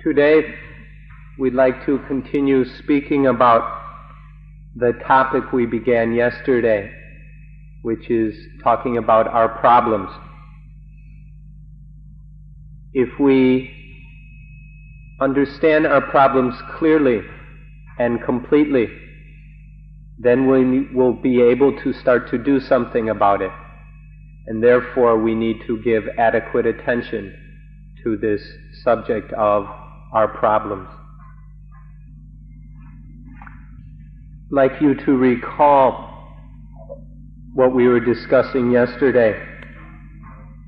Today, we'd like to continue speaking about the topic we began yesterday, which is talking about our problems. If we understand our problems clearly and completely, then we will be able to start to do something about it. And therefore, we need to give adequate attention to this subject of our problems. I'd like you to recall what we were discussing yesterday.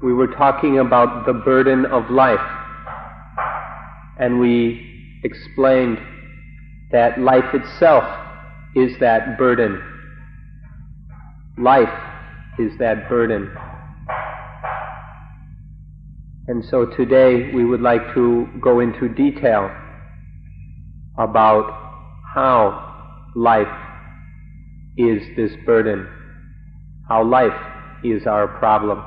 We were talking about the burden of life, and we explained that life itself is that burden. Life is that burden. And so today we would like to go into detail about how life is this burden, how life is our problem.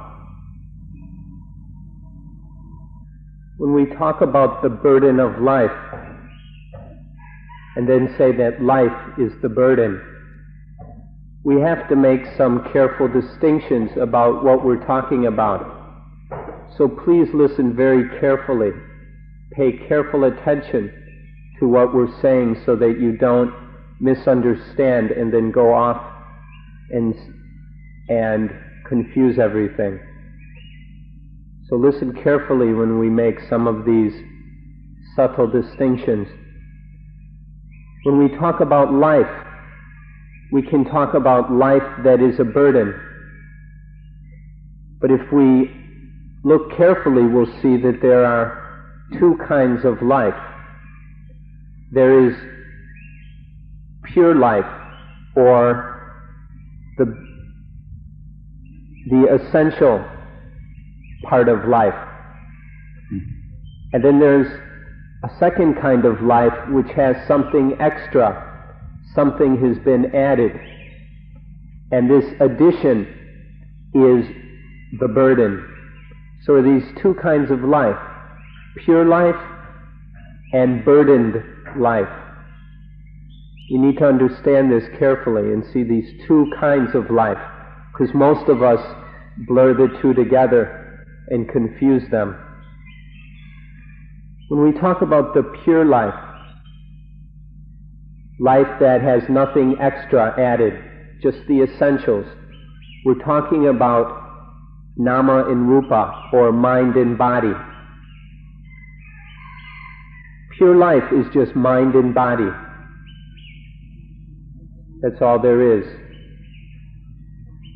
When we talk about the burden of life, and then say that life is the burden, we have to make some careful distinctions about what we're talking about. So please listen very carefully. Pay careful attention to what we're saying so that you don't misunderstand and then go off and confuse everything. So listen carefully when we make some of these subtle distinctions. When we talk about life, we can talk about life that is a burden. But if we look carefully, we'll see that there are two kinds of life. There is pure life, or the essential part of life. And then there's a second kind of life which has something extra, something has been added, and this addition is the burden. So are these two kinds of life, pure life and burdened life. You need to understand this carefully and see these two kinds of life, because most of us blur the two together and confuse them. When we talk about the pure life, life that has nothing extra added, just the essentials, we're talking about nama and rupa, or mind and body. Pure life is just mind and body. That's all there is.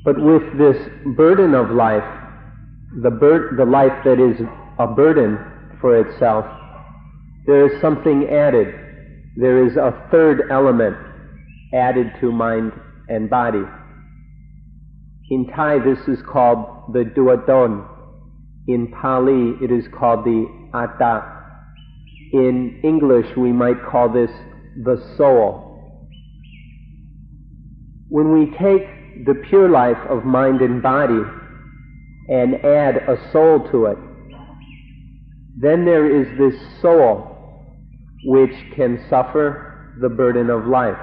But with this burden of life, the life that is a burden for itself, there is something added. There is a third element added to mind and body. In Thai, this is called the duaton. In Pali, it is called the atta. In English, we might call this the soul. When we take the pure life of mind and body and add a soul to it, then there is this soul which can suffer the burden of life.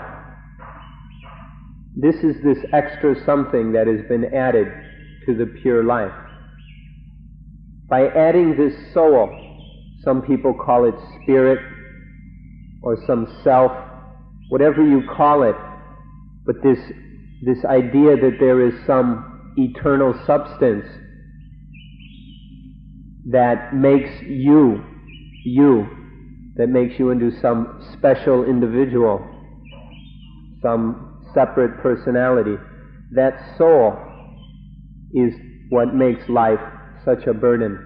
This is this extra something that has been added to the pure life. By adding this soul, some people call it spirit or some self, whatever you call it, but this idea that there is some eternal substance that makes you, that makes you into some special individual, some separate personality. That soul is what makes life such a burden.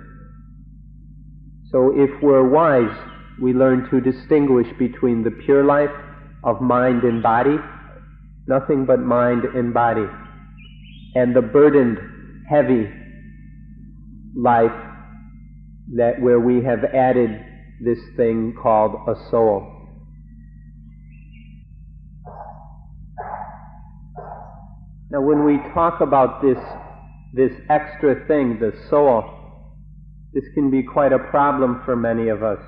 So if we're wise, we learn to distinguish between the pure life of mind and body, nothing but mind and body, and the burdened, heavy life where we have added this thing called a soul. Now when we talk about this extra thing, the soul, this can be quite a problem for many of us.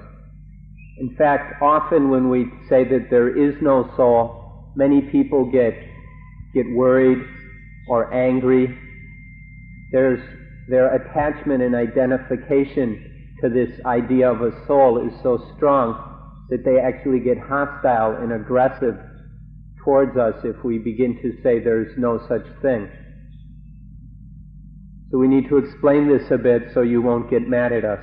In fact, often when we say that there is no soul, many people get worried or angry. Their attachment and identification to this idea of a soul is so strong that they actually get hostile and aggressive towards us if we begin to say there's no such thing. So we need to explain this a bit so you won't get mad at us.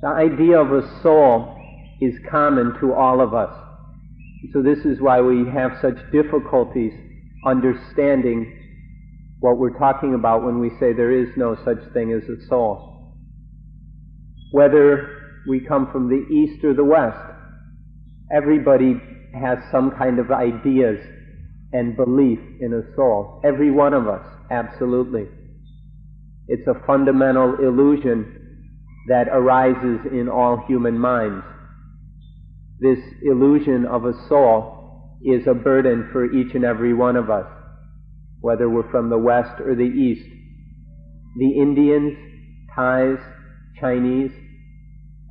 The idea of a soul is common to all of us. So this is why we have such difficulties understanding what we're talking about when we say there is no such thing as a soul. Whether we come from the East or the West, everybody has some kind of ideas and belief in a soul. Every one of us, absolutely. It's a fundamental illusion that arises in all human minds. This illusion of a soul is a burden for each and every one of us, whether we're from the West or the East. The Indians, Thais, Chinese,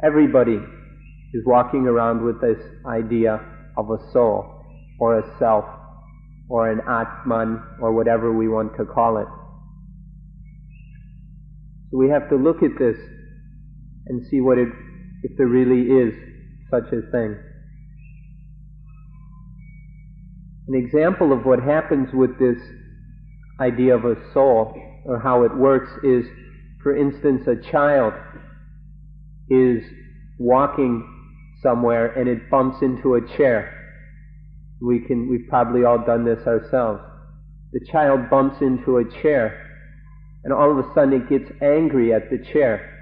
everybody is walking around with this idea of a soul, or a self, or an Atman, or whatever we want to call it. So we have to look at this and see if there really is such a thing. An example of what happens with this idea of a soul, or how it works, is, for instance, a child is walking somewhere and it bumps into a chair. We've probably all done this ourselves. The child bumps into a chair and all of a sudden it gets angry at the chair.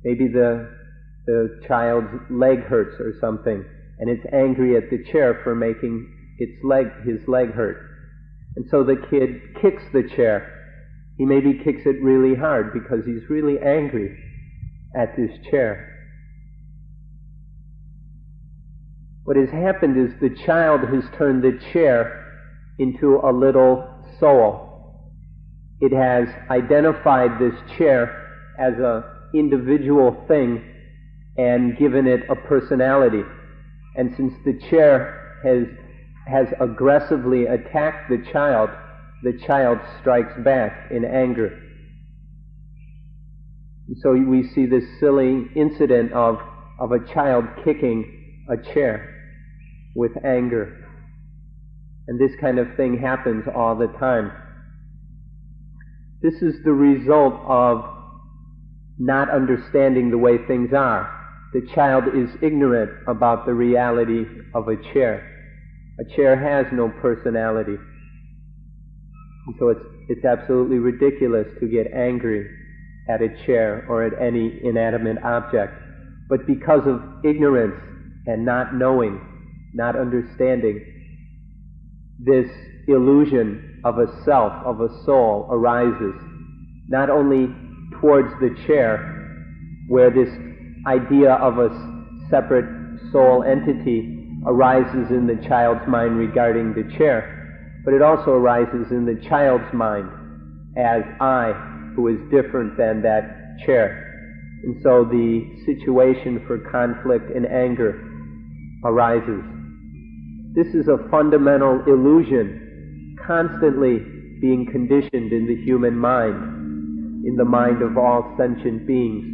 Maybe the child's leg hurts or something, and it's angry at the chair for making his leg hurt. And so the kid kicks the chair. He maybe kicks it really hard because he's really angry at this chair. What has happened is the child has turned the chair into a little soul. It has identified this chair as an individual thing and given it a personality. And since the chair has aggressively attacked the child strikes back in anger. And so we see this silly incident of a child kicking a chair with anger. And this kind of thing happens all the time. This is the result of not understanding the way things are. The child is ignorant about the reality of a chair. A chair has no personality. And so it's absolutely ridiculous to get angry at a chair or at any inanimate object. But because of ignorance and not knowing, not understanding, this illusion of a self, of a soul, arises, not only towards the chair, where this idea of a separate soul entity arises in the child's mind regarding the chair, but it also arises in the child's mind as I, who is different than that chair. And so the situation for conflict and anger arises. This is a fundamental illusion constantly being conditioned in the human mind, in the mind of all sentient beings.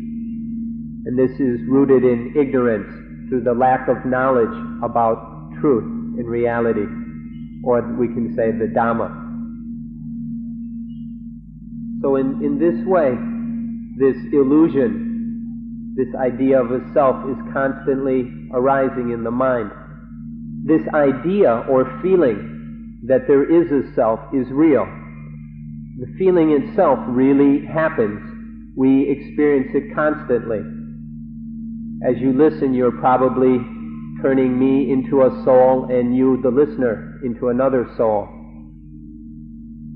And this is rooted in ignorance through the lack of knowledge about truth and reality, or we can say the Dhamma. So in this way, this illusion, this idea of a self is constantly arising in the mind. This idea or feeling that there is a self is real. The feeling itself really happens. We experience it constantly. As you listen, you're probably turning me into a soul and you, the listener, into another soul.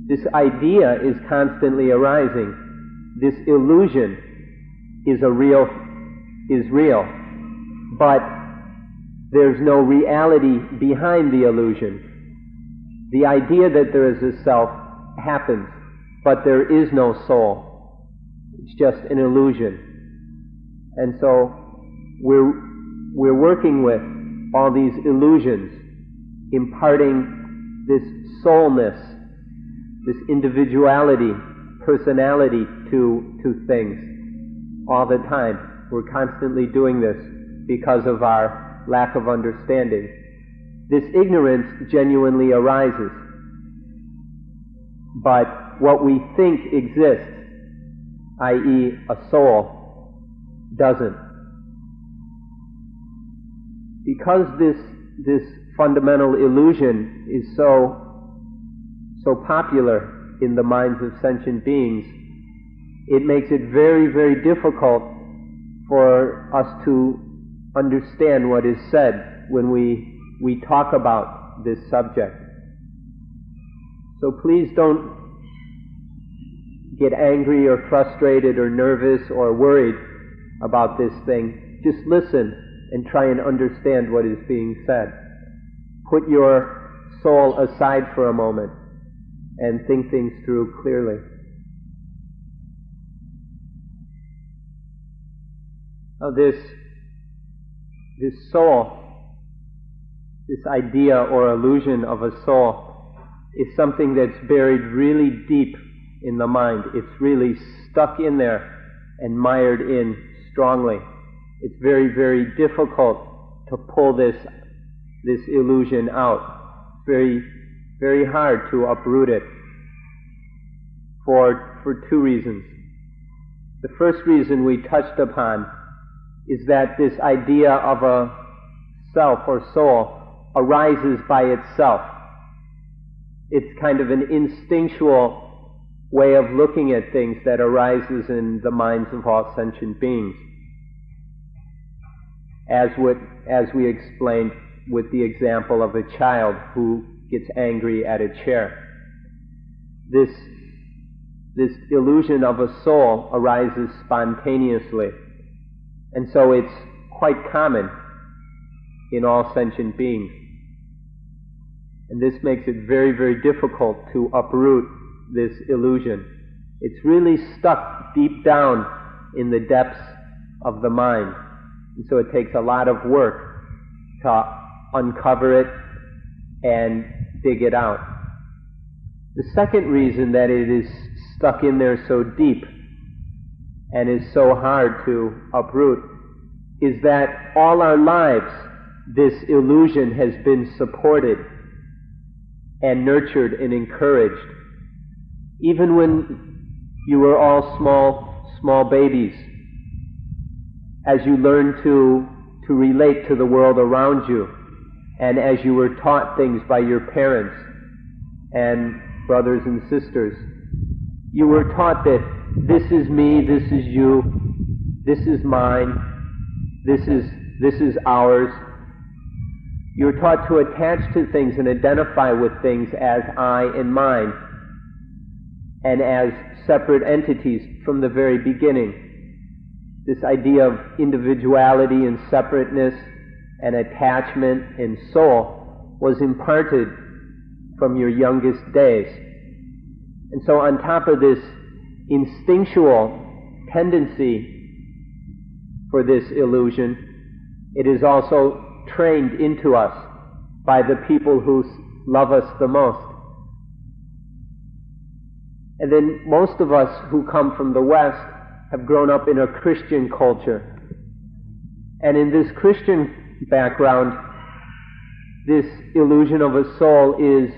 This idea is constantly arising. This illusion is real, but there's no reality behind the illusion. The idea that there is a self happens, but there is no soul. It's just an illusion. And so we're working with all these illusions, imparting this soulness, this individuality, personality to things all the time. We're constantly doing this because of our lack of understanding. This ignorance genuinely arises, but what we think exists, i.e. a soul, doesn't. Because this fundamental illusion is so popular in the minds of sentient beings, it makes it very, very difficult for us to understand what is said when we talk about this subject. So please don't get angry or frustrated or nervous or worried about this thing. Just listen and try and understand what is being said. Put your soul aside for a moment and think things through clearly. Now this soul, this idea or illusion of a soul, is something that's buried really deep in the mind. It's really stuck in there and mired in strongly. It's very, very difficult to pull this illusion out. Very, very hard to uproot it for two reasons. The first reason we touched upon is that this idea of a self or soul arises by itself. It's kind of an instinctual way of looking at things that arises in the minds of all sentient beings. As we explained with the example of a child who gets angry at a chair. This illusion of a soul arises spontaneously, and so it's quite common in all sentient beings. And this makes it very, very difficult to uproot this illusion. It's really stuck deep down in the depths of the mind. And so it takes a lot of work to uncover it and dig it out. The second reason that it is stuck in there so deep and is so hard to uproot is that all our lives this illusion has been supported and nurtured and encouraged. Even when you were all small babies, as you learned to relate to the world around you, and as you were taught things by your parents and brothers and sisters, you were taught that this is me, this is you, this is mine, this is ours. You were taught to attach to things and identify with things as I and mine, and as separate entities from the very beginning. This idea of individuality and separateness and attachment and soul was imparted from your youngest days. And so on top of this instinctual tendency for this illusion, it is also trained into us by the people who love us the most. And then most of us who come from the West have grown up in a Christian culture. And in this Christian background, this illusion of a soul is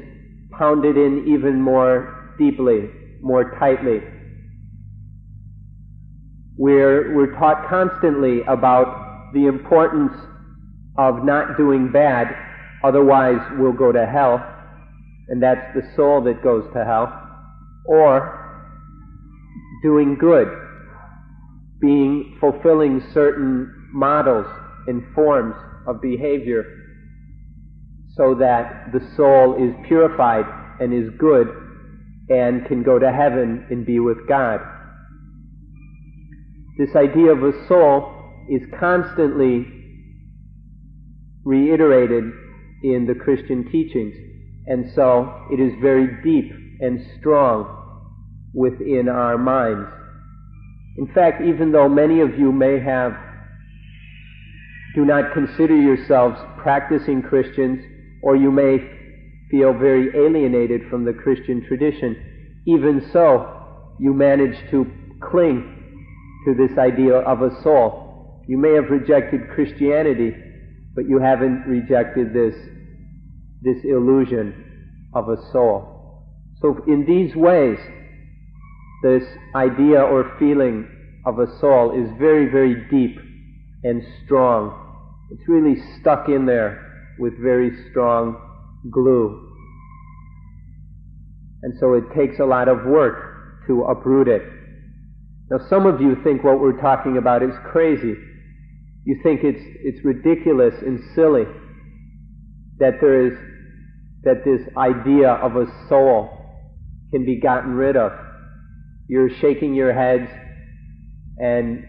pounded in even more deeply, more tightly. We're taught constantly about the importance of not doing bad, otherwise we'll go to hell, and that's the soul that goes to hell, or doing good, fulfilling certain models and forms of behavior so that the soul is purified and is good and can go to heaven and be with God. This idea of a soul is constantly reiterated in the Christian teachings, and so it is very deep and strong within our minds. In fact, even though many of you do not consider yourselves practicing Christians, or you may feel very alienated from the Christian tradition, even so, you manage to cling to this idea of a soul. You may have rejected Christianity, but you haven't rejected this illusion of a soul. So in these ways, this idea or feeling of a soul is very, very deep and strong. It's really stuck in there with very strong glue. And so it takes a lot of work to uproot it. Now some of you think what we're talking about is crazy. You think it's ridiculous and silly that this idea of a soul can be gotten rid of. You're shaking your heads and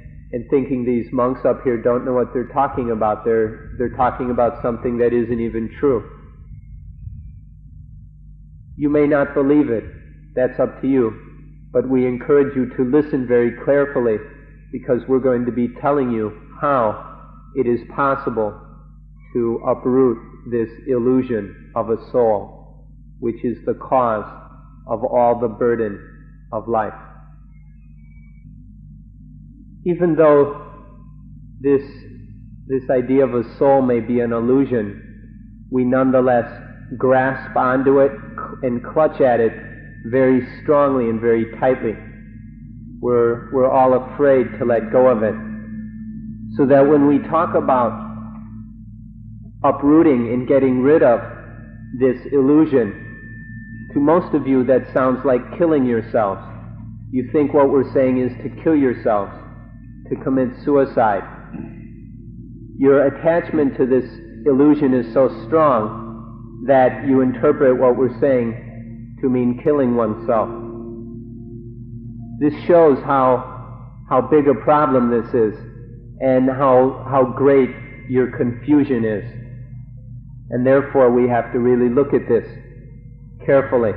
thinking these monks up here don't know what they're talking about. They're talking about something that isn't even true. You may not believe it. That's up to you. But we encourage you to listen very carefully, because we're going to be telling you how it is possible to uproot this illusion of a soul, which is the cause of all the burden of life. Even though this idea of a soul may be an illusion, we nonetheless grasp onto it and clutch at it very strongly and very tightly. We're all afraid to let go of it. So that when we talk about uprooting and getting rid of this illusion, to most of you that sounds like killing yourselves. You think what we're saying is to kill yourselves, to commit suicide. Your attachment to this illusion is so strong that you interpret what we're saying to mean killing oneself. This shows how big a problem this is, and how great your confusion is. And therefore we have to really look at this carefully.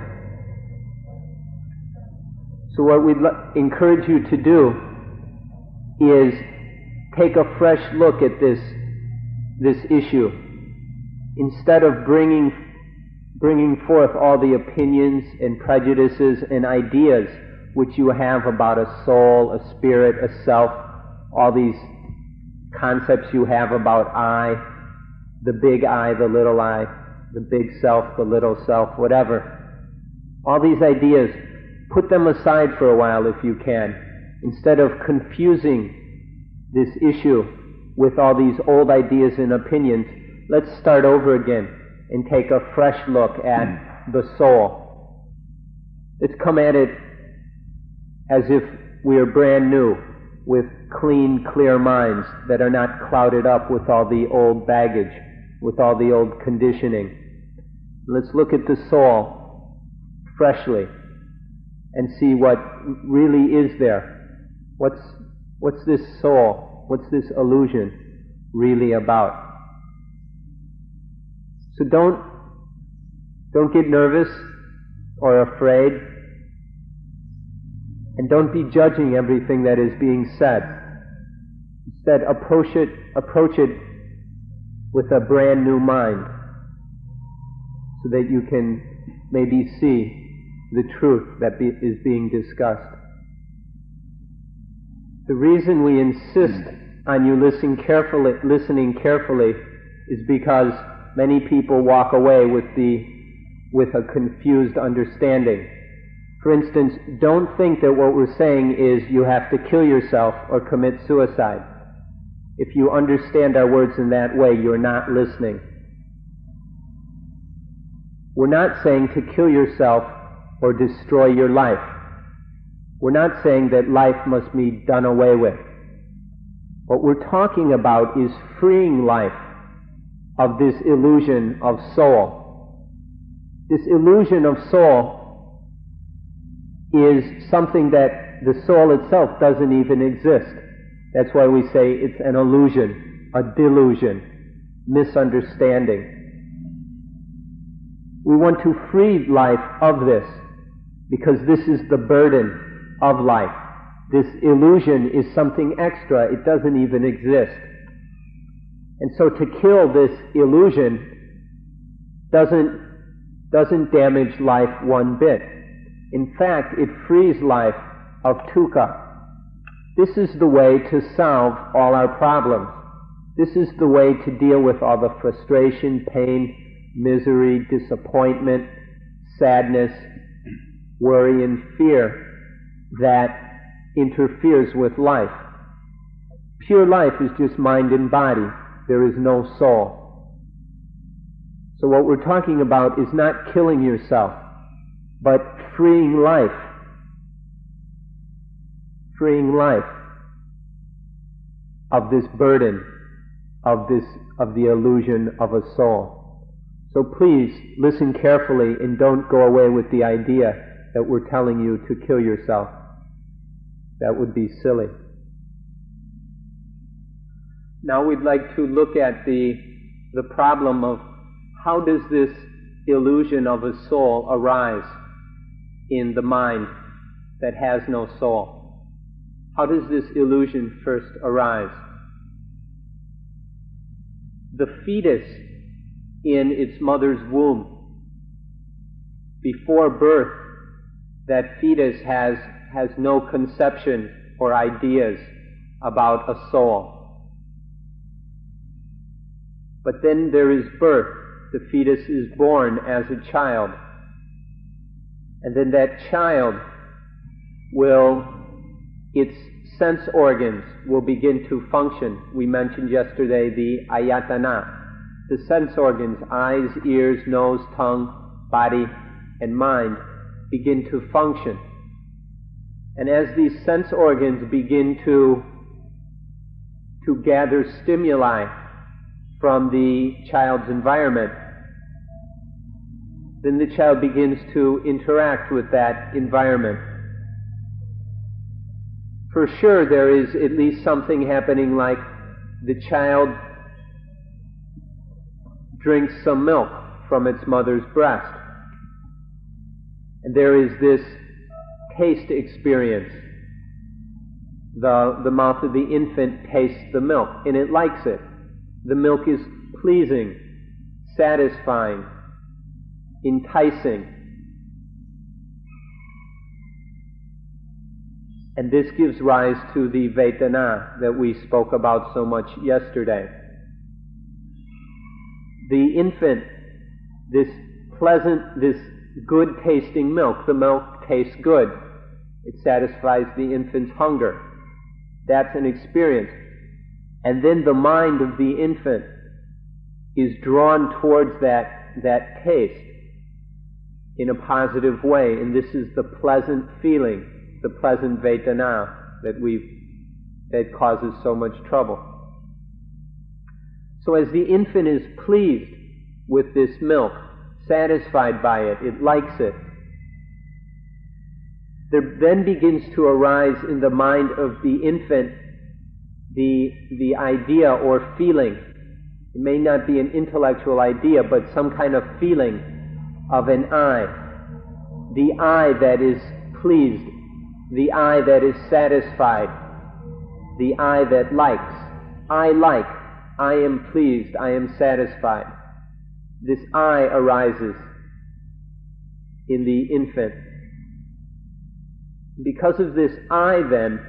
So what we'd encourage you to do is take a fresh look at this issue. Instead of bringing forth all the opinions and prejudices and ideas which you have about a soul, a spirit, a self, all these concepts you have about I, the big I, the little I, the big self, the little self, whatever. All these ideas, put them aside for a while if you can. Instead of confusing this issue with all these old ideas and opinions, let's start over again and take a fresh look at the soul. Let's come at it as if we are brand new, with clean, clear minds that are not clouded up with all the old baggage, with all the old conditioning. Let's look at the soul freshly and see what really is there. What's this soul? What's this illusion really about? So don't get nervous or afraid, and don't be judging everything that is being said. Instead, approach it with a brand new mind, so that you can maybe see the truth that is being discussed. The reason we insist on you listening carefully is because many people walk away with a confused understanding. For instance, don't think that what we're saying is you have to kill yourself or commit suicide. If you understand our words in that way, you're not listening. We're not saying to kill yourself or destroy your life. We're not saying that life must be done away with. What we're talking about is freeing life of this illusion of soul. This illusion of soul is something that the soul itself doesn't even exist. That's why we say it's an illusion, a delusion, misunderstanding. We want to free life of this, because this is the burden of life. This illusion is something extra. It doesn't even exist. And so to kill this illusion doesn't damage life one bit. In fact, it frees life of dukkha. This is the way to solve all our problems. This is the way to deal with all the frustration, pain, misery, disappointment, sadness, worry, and fear that interferes with life. Pure life is just mind and body. There is no soul. So what we're talking about is not killing yourself, but freeing life. Freeing life of this burden, of the illusion of a soul. So please listen carefully and don't go away with the idea that we're telling you to kill yourself. That would be silly. Now we'd like to look at the problem of how does this illusion of a soul arise in the mind that has no soul? How does this illusion first arise? The fetus in its mother's womb, before birth, that fetus has no conception or ideas about a soul. But then there is birth. The fetus is born as a child. And then that child its sense organs will begin to function. We mentioned yesterday the ayatana. The sense organs, eyes, ears, nose, tongue, body, and mind, begin to function. And as these sense organs begin to gather stimuli from the child's environment, then the child begins to interact with that environment. For sure, there is at least something happening, like the child drinks some milk from its mother's breast. And there is this taste experience. The mouth of the infant tastes the milk, and it likes it. The milk is pleasing, satisfying, enticing. And this gives rise to the Vedana that we spoke about so much yesterday. The infant, this pleasant, this good tasting milk, the milk tastes good. It satisfies the infant's hunger. That's an experience. And then the mind of the infant is drawn towards that taste in a positive way, and this is the pleasant feeling, the pleasant Vedana that causes so much trouble. So as the infant is pleased with this milk, satisfied by it, it likes it, there then begins to arise in the mind of the infant the idea or feeling. It may not be an intellectual idea, but some kind of feeling of an I. The I that is pleased, the I that is satisfied, the I that likes. I like, I am pleased, I am satisfied. This I arises in the infant. Because of this I, then,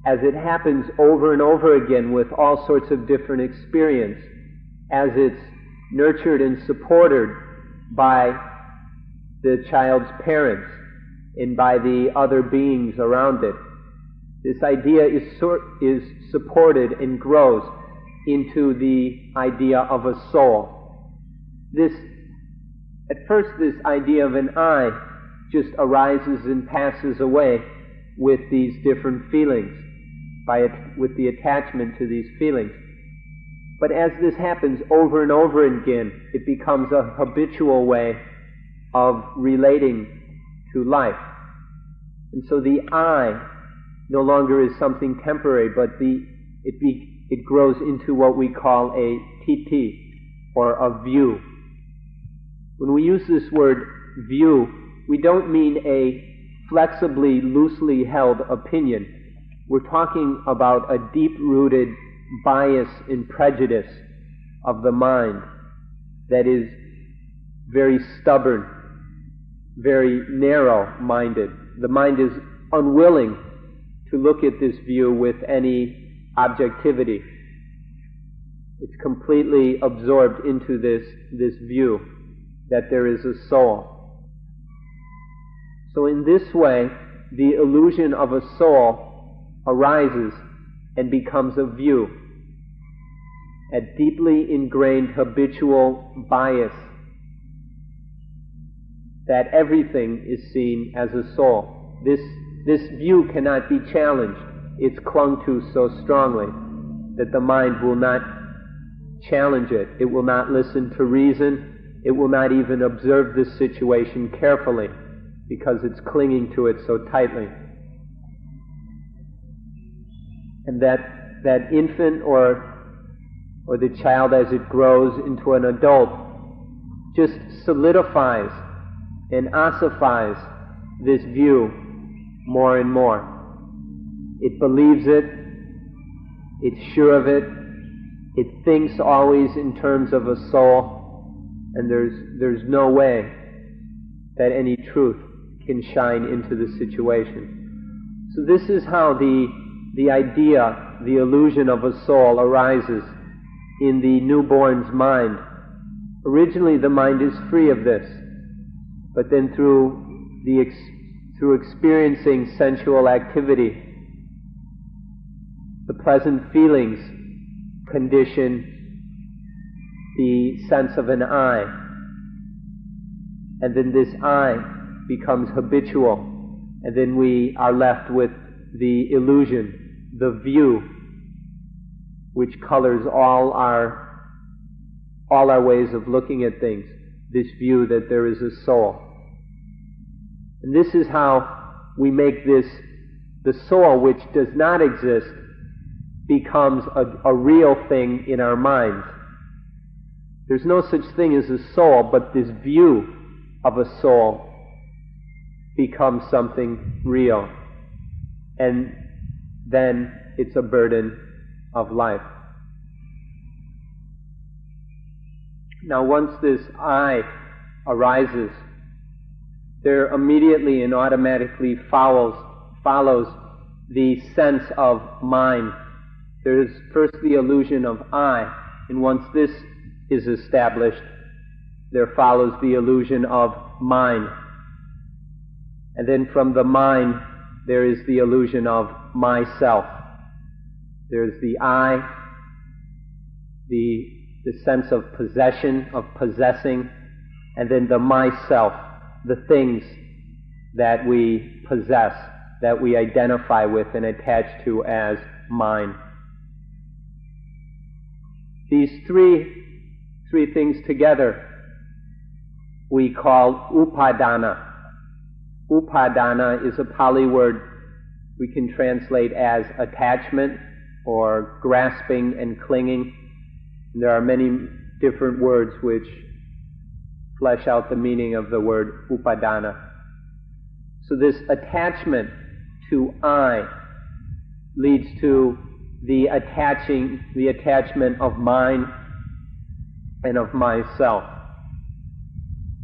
as it happens over and over again with all sorts of different experience, as it's nurtured and supported by the child's parents and by the other beings around it, this idea is supported and grows into the idea of a soul. At first, this idea of an I just arises and passes away with these different feelings, with the attachment to these feelings. But as this happens over and over again, it becomes a habitual way of relating to life. And so the I no longer is something temporary, but it grows into what we call a titi, or a view. When we use this word view, we don't mean a flexibly, loosely held opinion. We're talking about a deep-rooted bias and prejudice of the mind that is very stubborn, very narrow-minded. The mind is unwilling to look at this view with any objectivity. It's completely absorbed into this view that there is a soul. So in this way, the illusion of a soul arises and becomes a view, a deeply ingrained habitual bias that everything is seen as a soul. This view cannot be challenged. It's clung to so strongly that the mind will not challenge it. It will not listen to reason. It will not even observe this situation carefully because it's clinging to it so tightly. And that infant or the child, as it grows into an adult, just solidifies and ossifies this view more and more. It believes it, it's sure of it, it thinks always in terms of a soul, and there's no way that any truth can shine into the situation. So this is how the idea, the illusion of a soul arises in the newborn's mind. Originally the mind is free of this, but then through experiencing sensual activity, the pleasant feelings condition the sense of an I, and then this I becomes habitual, and then we are left with the illusion, the view, which colors all our ways of looking at things, this view that there is a soul. And this is how we make the soul, which does not exist, becomes a real thing in our minds. There's no such thing as a soul, but this view of a soul becomes something real. And then it's a burden of life. Now once this I arises, there immediately and automatically follows the sense of mind. There is first the illusion of I, and once this is established, there follows the illusion of mine. And then from the mine, there is the illusion of myself. There's the I, the sense of possession, of possessing, and then the myself, the things that we possess, that we identify with and attach to as mine. These three things together we call upadana. Upadana is a Pali word we can translate as attachment or grasping and clinging. And there are many different words which flesh out the meaning of the word upadana. So this attachment to I leads to the attachment of mine and of myself.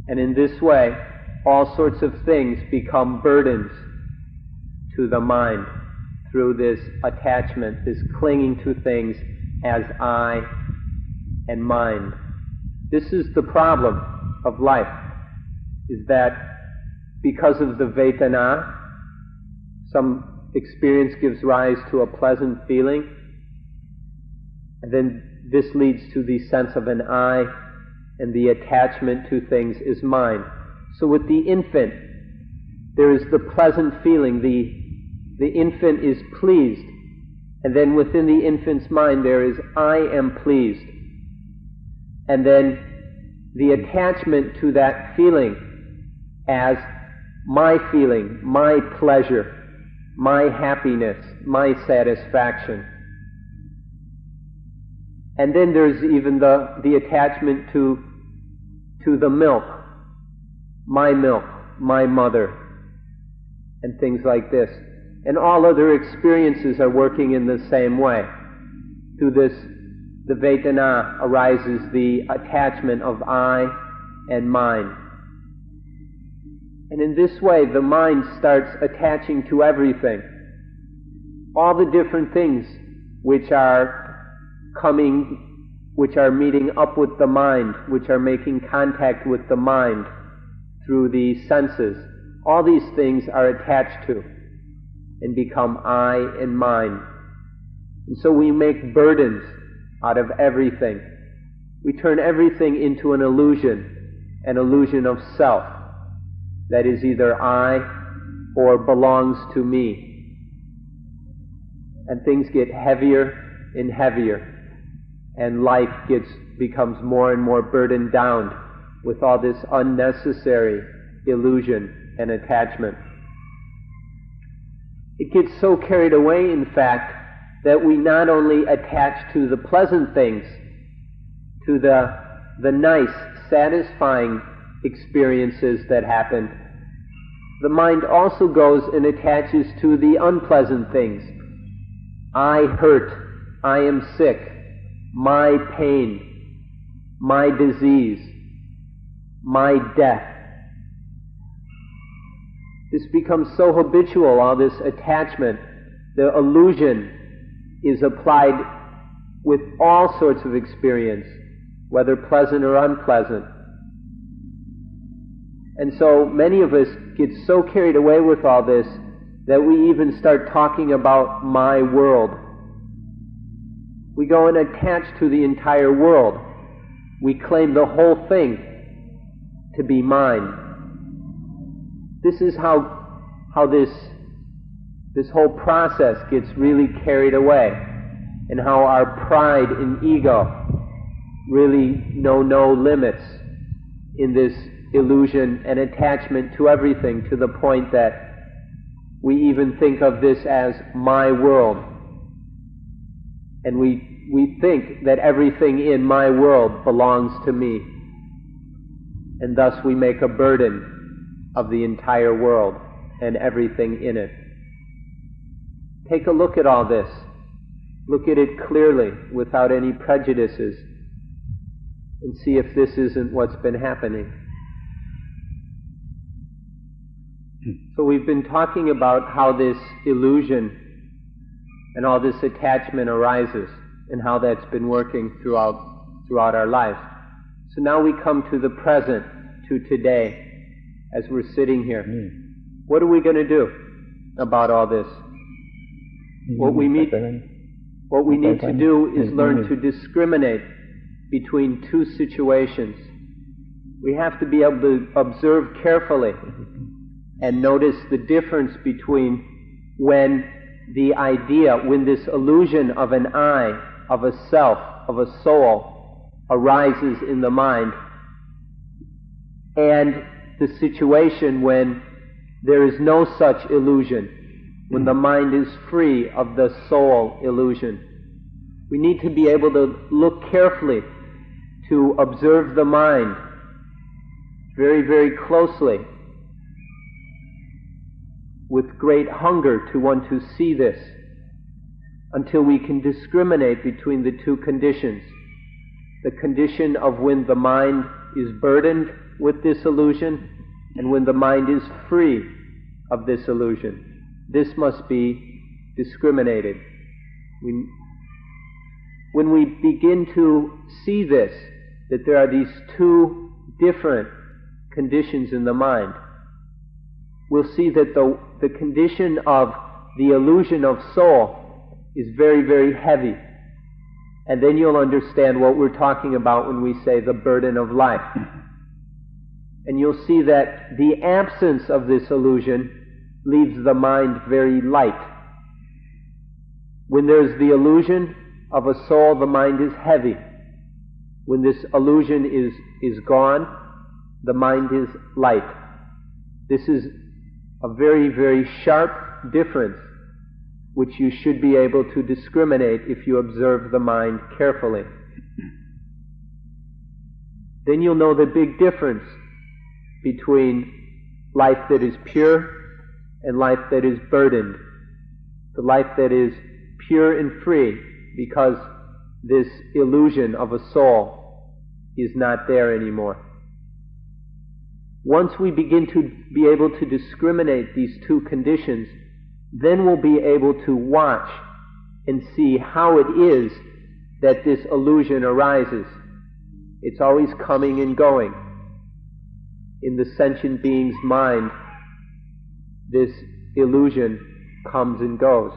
And in this way, all sorts of things become burdens to the mind through this attachment, this clinging to things as I and mine. This is the problem of life, is that because of the Vedana, some experience gives rise to a pleasant feeling, and then this leads to the sense of an I, and the attachment to things is mine. So with the infant, there is the pleasant feeling, the infant is pleased, and then within the infant's mind there is I am pleased, and then the attachment to that feeling as my feeling, my pleasure, my happiness, my satisfaction. And then there's even the attachment to the milk, my mother. and things like this. And all other experiences are working in the same way. Through this, the Vedana, arises the attachment of I and mine. And in this way, the mind starts attaching to everything. All the different things which are coming, which are meeting up with the mind, which are making contact with the mind through the senses, all these things are attached to and become I and mine. And so we make burdens out of everything. We turn everything into an illusion of self, that is either I or belongs to me. And things get heavier and heavier, and life becomes more and more burdened down with all this unnecessary illusion and attachment. It gets so carried away, in fact, that we not only attach to the pleasant things, to the nice, satisfying experiences that happen, the mind also goes and attaches to the unpleasant things. I hurt, I am sick, my pain, my disease, my death. This becomes so habitual, all this attachment. The illusion is applied with all sorts of experience, whether pleasant or unpleasant. And so many of us get so carried away with all this that we even start talking about my world. We go and attach to the entire world. We claim the whole thing to be mine. This is how this whole process gets really carried away, and how our pride and ego really know no limits in this illusion and attachment to everything, to the point that we even think of this as my world. And we think that everything in my world belongs to me. And thus we make a burden of the entire world and everything in it. Take a look at all this. Look at it clearly, without any prejudices, and see if this isn't what's been happening. So we've been talking about how this illusion and all this attachment arises, and how that's been working throughout our lives. So now we come to the present, to today, as we're sitting here. What are we going to do about all this? What we need to do is learn to discriminate between two situations. We have to be able to observe carefully and notice the difference between when this illusion of an I, of a self, of a soul, arises in the mind, and the situation when there is no such illusion, when the mind is free of the soul illusion. We need to be able to look carefully, to observe the mind very, very closely, with great hunger to want to see this, until we can discriminate between the two conditions. The condition of when the mind is burdened with this illusion, and when the mind is free of this illusion. This must be discriminated. When we begin to see this, that there are these two different conditions in the mind, we'll see that the condition of the illusion of soul is very, very heavy. And then you'll understand what we're talking about when we say the burden of life. And you'll see that the absence of this illusion leaves the mind very light. When there's the illusion of a soul, the mind is heavy. When this illusion is gone, the mind is light. This is a very, very sharp difference, which you should be able to discriminate if you observe the mind carefully. Then you'll know the big difference between life that is pure and life that is burdened, the life that is pure and free, because this illusion of a soul is not there anymore. Once we begin to be able to discriminate these two conditions, then we'll be able to watch and see how it is that this illusion arises. It's always coming and going. In the sentient being's mind, this illusion comes and goes.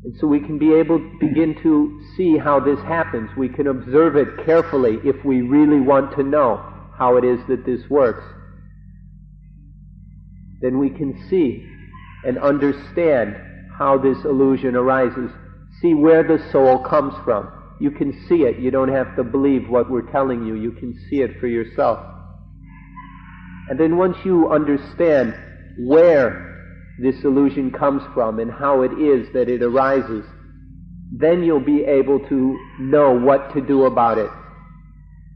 And so we can be able to begin to see how this happens. We can observe it carefully if we really want to know how it is that this works. Then we can see and understand how this illusion arises. See where the soul comes from. You can see it. You don't have to believe what we're telling you. You can see it for yourself. And then once you understand where this illusion comes from and how it is that it arises, then you'll be able to know what to do about it.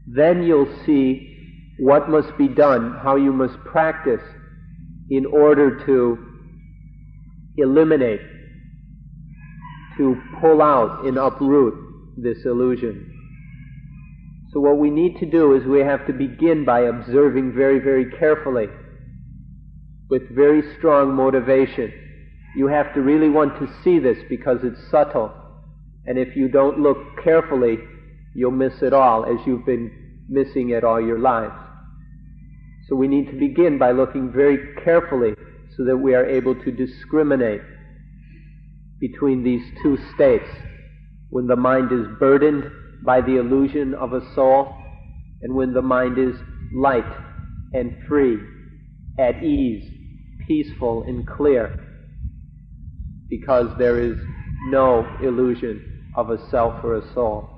Then you'll see what must be done, how you must practice in order to eliminate, to pull out and uproot this illusion. So what we need to do is we have to begin by observing very, very carefully, with very strong motivation. You have to really want to see this because it's subtle. And if you don't look carefully, you'll miss it all, as you've been missing it all your lives. So we need to begin by looking very carefully so that we are able to discriminate between these two states. When the mind is burdened by the illusion of a soul, and when the mind is light and free, at ease, peaceful and clear, because there is no illusion of a self or a soul.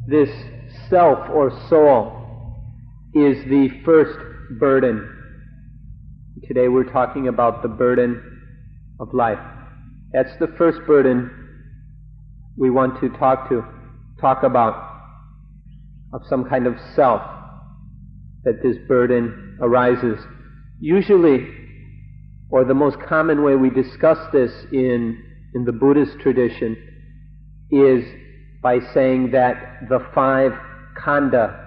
This self or soul is the first burden. Today we're talking about the burden of life. That's the first burden we want to talk about, of some kind of self, that this burden arises. Usually, or the most common way we discuss this in the Buddhist tradition, is by saying that the 5 khandha,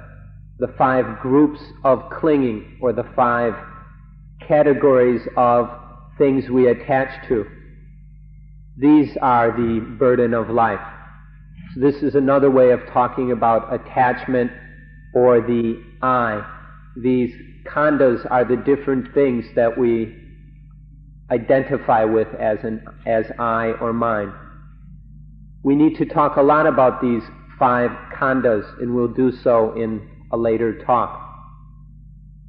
the 5 groups of clinging, or the 5 categories of things we attach to, these are the burden of life. So this is another way of talking about attachment, or the I. These khandhas are the different things that we identify with as I or mine. We need to talk a lot about these 5 khandhas, and we'll do so in a later talk.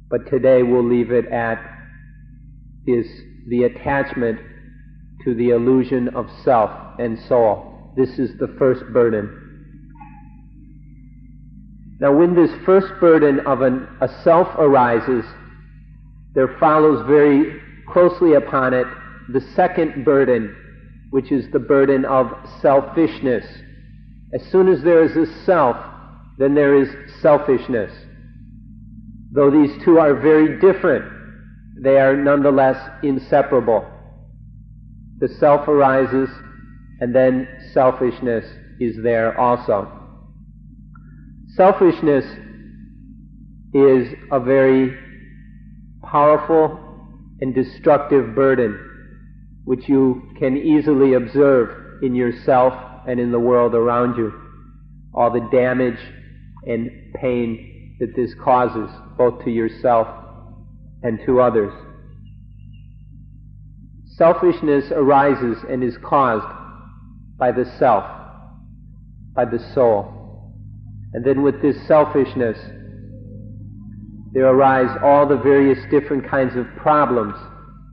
But today we'll leave it at the attachment to the illusion of self and soul. This is the first burden. Now when this first burden of a self arises, there follows very closely upon it the second burden, which is the burden of selfishness. As soon as there is a self, then there is selfishness. Though these two are very different, they are nonetheless inseparable. The self arises, and then selfishness is there also. Selfishness is a very powerful and destructive burden, which you can easily observe in yourself and in the world around you. All the damage and pain that this causes, both to yourself and to others. Selfishness arises and is caused by the self, by the soul. And then with this selfishness, there arise all the various different kinds of problems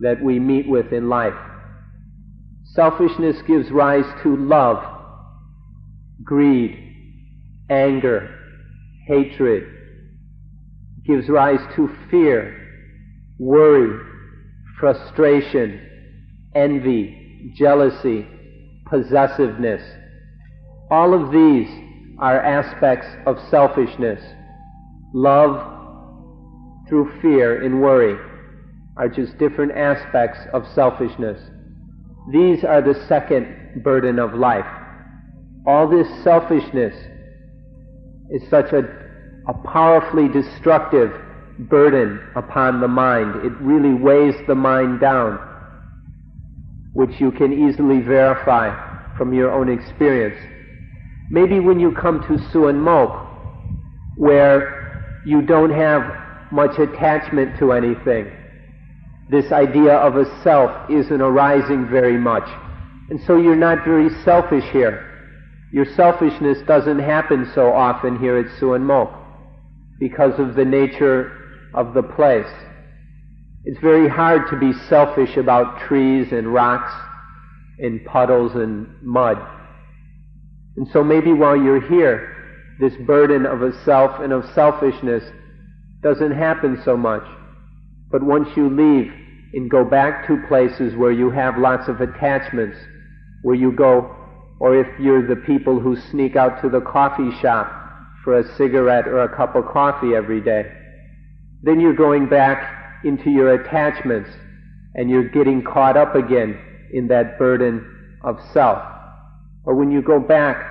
that we meet with in life. Selfishness gives rise to love, greed, anger, hatred. It gives rise to fear, worry, frustration, envy, jealousy, possessiveness. All of these are aspects of selfishness. Love through fear and worry are just different aspects of selfishness. These are the second burden of life. All this selfishness is such a powerfully destructive burden upon the mind. It really weighs the mind down, which you can easily verify from your own experience. Maybe when you come to Suan Mokkh, where you don't have much attachment to anything, this idea of a self isn't arising very much, and so you're not very selfish here. Your selfishness doesn't happen so often here at Suan Mokkh because of the nature of the place. It's very hard to be selfish about trees and rocks and puddles and mud. And so maybe while you're here, this burden of a self and of selfishness doesn't happen so much. But once you leave and go back to places where you have lots of attachments, where you go, or if you're the people who sneak out to the coffee shop for a cigarette or a cup of coffee every day, then you're going back into your attachments and you're getting caught up again in that burden of self. Or when you go back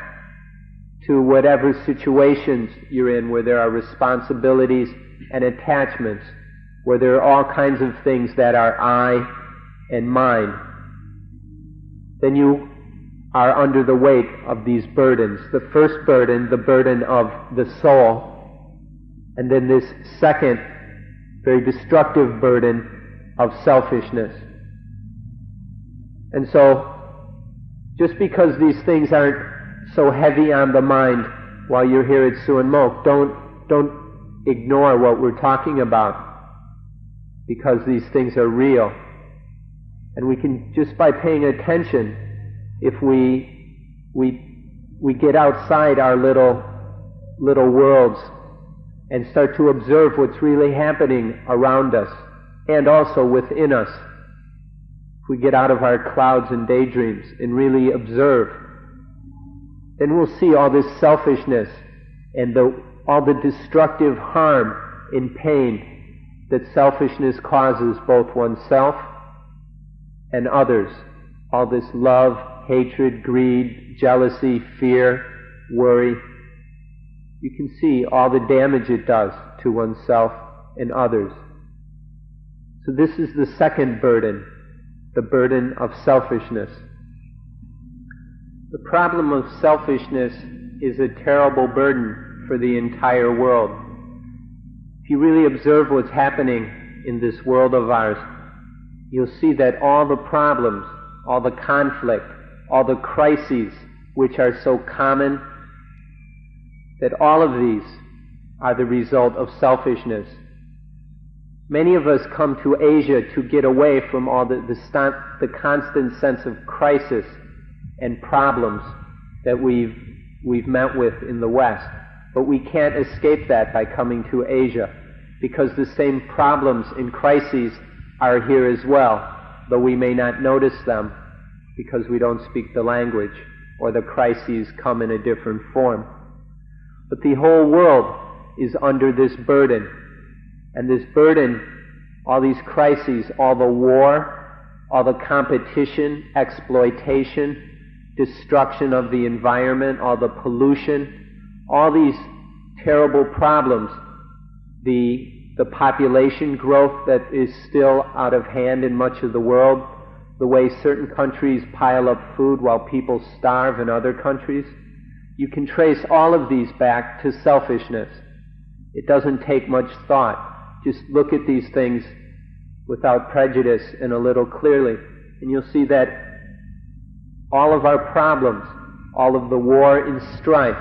to whatever situations you're in where there are responsibilities and attachments, where there are all kinds of things that are I and mine, then you are under the weight of these burdens. The first burden, the burden of the soul, and then this second, very destructive burden of selfishness. And so, just because these things aren't so heavy on the mind while you're here at Suan Mokkh, don't ignore what we're talking about, because these things are real. And we can, just by paying attention, if we get outside our little worlds and start to observe what's really happening around us and also within us, if we get out of our clouds and daydreams and really observe, then we'll see all this selfishness and all the destructive harm and pain that selfishness causes both oneself and others. All this love, hatred, greed, jealousy, fear, worry. You can see all the damage it does to oneself and others. So this is the second burden, the burden of selfishness. The problem of selfishness is a terrible burden for the entire world. If you really observe what's happening in this world of ours, you'll see that all the problems, all the conflict, all the crises which are so common, that all of these are the result of selfishness. Many of us come to Asia to get away from all the constant sense of crisis and problems that we've met with in the West. But we can't escape that by coming to Asia, because the same problems and crises are here as well, though we may not notice them because we don't speak the language, or the crises come in a different form. But the whole world is under this burden, and this burden, all these crises, all the war, all the competition, exploitation, destruction of the environment, all the pollution, all these terrible problems, the population growth that is still out of hand in much of the world, the way certain countries pile up food while people starve in other countries, you can trace all of these back to selfishness. It doesn't take much thought. Just look at these things without prejudice and a little clearly, and you'll see that all of our problems, all of the war and strife,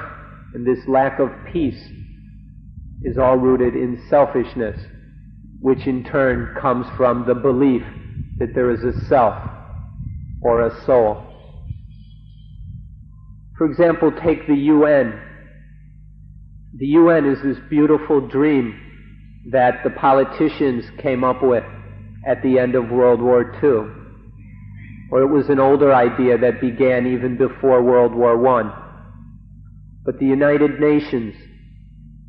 and this lack of peace is all rooted in selfishness, which in turn comes from the belief that there is a self or a soul. For example, take the UN. The UN is this beautiful dream that the politicians came up with at the end of World War II. Or it was an older idea that began even before World War I. But the United Nations,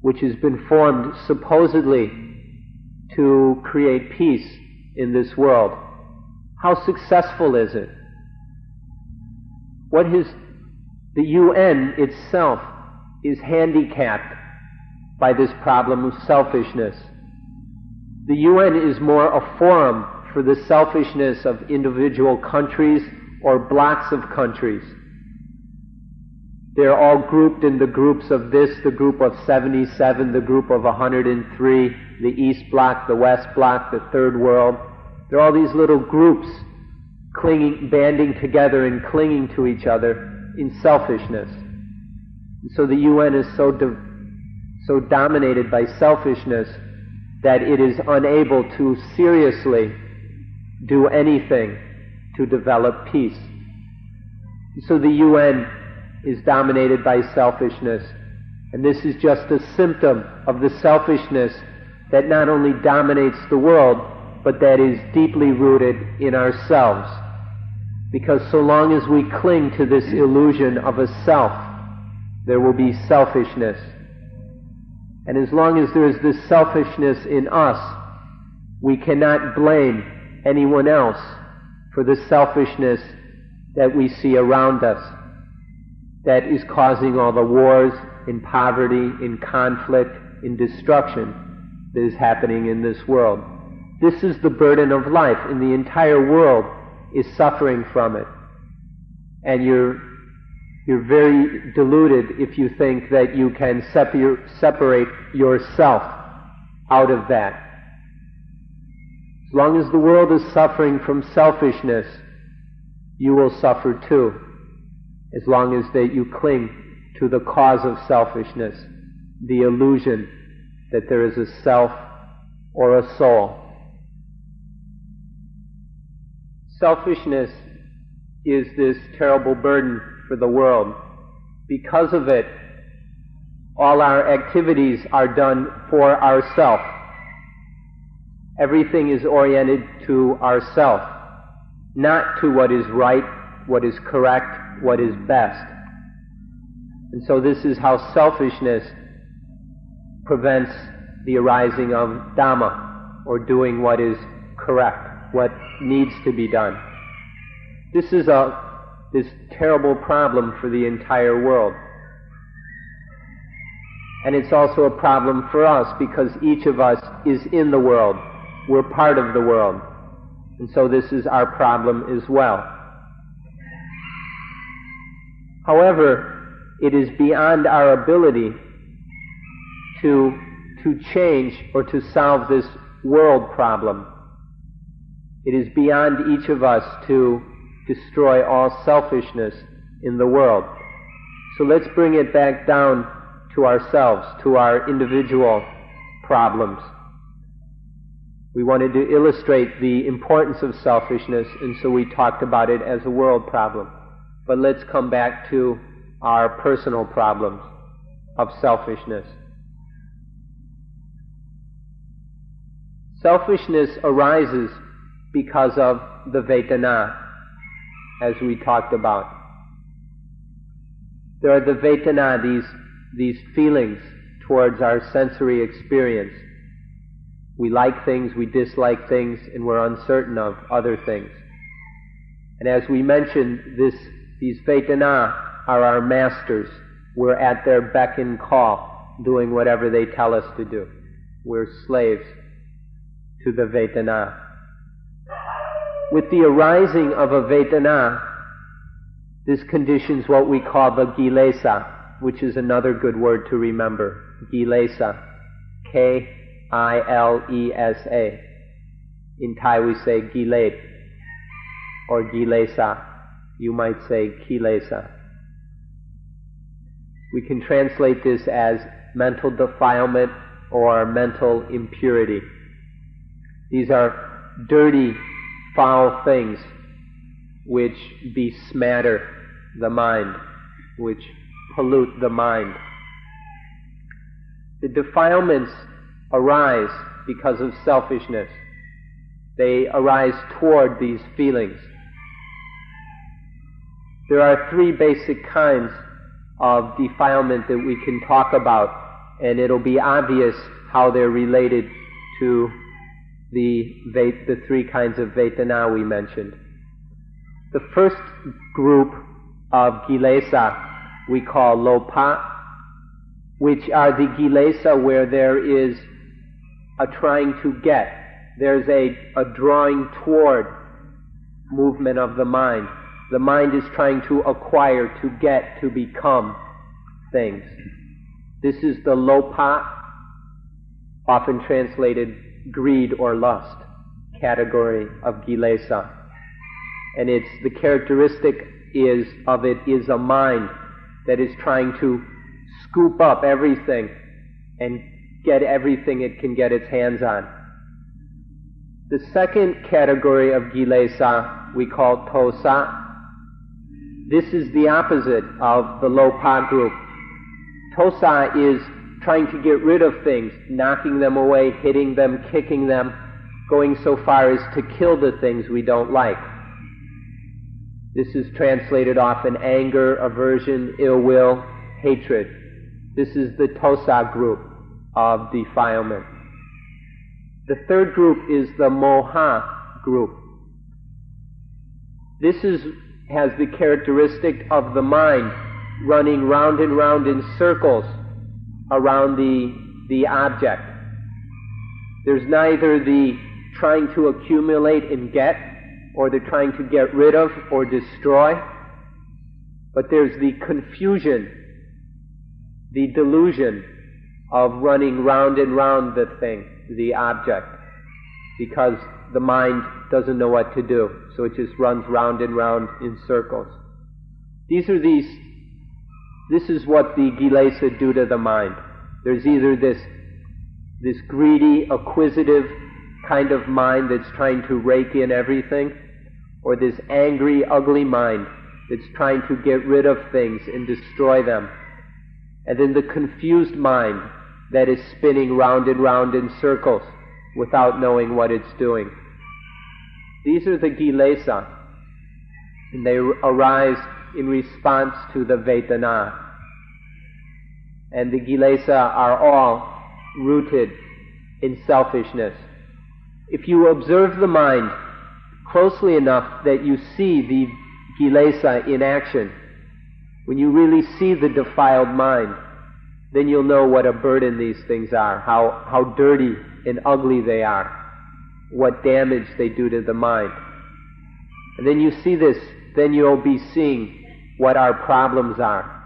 which has been formed supposedly to create peace in this world? How successful is it? The UN itself is handicapped by this problem of selfishness. The UN is more a forum for the selfishness of individual countries or blocks of countries. They're all grouped in the groups of this, the group of 77, the group of 103, the East Bloc, the West Bloc, the Third World. There are all these little groups banding together and clinging to each other in selfishness. So the UN is so dominated by selfishness that it is unable to seriously do anything to develop peace. So the UN is dominated by selfishness, and this is just a symptom of the selfishness that not only dominates the world, but that is deeply rooted in ourselves. Because so long as we cling to this illusion of a self, there will be selfishness. And as long as there is this selfishness in us, we cannot blame anyone else for the selfishness that we see around us, that is causing all the wars, in poverty, in conflict, in destruction that is happening in this world. This is the burden of life, and the entire world is suffering from it. And you're very deluded if you think that you can separate yourself out of that. As long as the world is suffering from selfishness, you will suffer too, as long as that you cling to the cause of selfishness, the illusion that there is a self or a soul. Selfishness is this terrible burden for the world. Because of it, all our activities are done for ourself. Everything is oriented to ourself, not to what is right, what is correct, what is best. And so this is how selfishness prevents the arising of Dhamma, or doing what is correct, what needs to be done. This is this terrible problem for the entire world. And it's also a problem for us because each of us is in the world. We're part of the world. And so this is our problem as well. However, it is beyond our ability to change or to solve this world problem. It is beyond each of us to destroy all selfishness in the world. So let's bring it back down to ourselves, to our individual problems. We wanted to illustrate the importance of selfishness, and so we talked about it as a world problem. But let's come back to our personal problems of selfishness. Selfishness arises because of the Vedana, as we talked about. There are the Vedana, these feelings towards our sensory experience. We like things, we dislike things, and we're uncertain of other things. And as we mentioned, these Vedana are our masters. We're at their beck and call, doing whatever they tell us to do. We're slaves to the Vedana. With the arising of a Vedana, this conditions what we call the Kilesa, which is another good word to remember. Kilesa. K-I-L-E-S-A. In Thai we say Gilet or Kilesa. You might say Kilesa. We can translate this as mental defilement or mental impurity. These are dirty, foul things which besmatter the mind, which pollute the mind. The defilements arise because of selfishness. They arise toward these feelings. There are three basic kinds of defilement that we can talk about, and it'll be obvious how they're related to the three kinds of Vedana we mentioned. The first group of Kilesa we call Lopa, which are the Kilesa where there is a trying to get. There's a drawing toward movement of the mind. The mind is trying to acquire, to get, to become things. This is the Lopa, often translated greed or lust, category of Kilesa. And it's the characteristic of it is a mind that is trying to scoop up everything and get everything it can get its hands on. The second category of Kilesa we call Tosa. This is the opposite of the Lopa group. Tosa is trying to get rid of things, knocking them away, hitting them, kicking them, going so far as to kill the things we don't like. This is translated often anger, aversion, ill will, hatred. This is the Tosa group of defilement. The third group is the Moha group. This has the characteristic of the mind running round and round in circles around the object. There's neither the trying to accumulate and get, or the trying to get rid of or destroy, but there's the confusion, the delusion of running round and round the thing, the object, because the mind doesn't know what to do, so it just runs round and round in circles. This is what the Kilesa do to the mind. There's either this greedy, acquisitive kind of mind that's trying to rake in everything, or this angry, ugly mind that's trying to get rid of things and destroy them. And then the confused mind that is spinning round and round in circles without knowing what it's doing. These are the Kilesa, and they arise in response to the Vedana. And the Kilesa are all rooted in selfishness. If you observe the mind closely enough that you see the Kilesa in action, when you really see the defiled mind, then you'll know what a burden these things are, how dirty and ugly they are, what damage they do to the mind. And then you see this, then you'll be seeing what our problems are.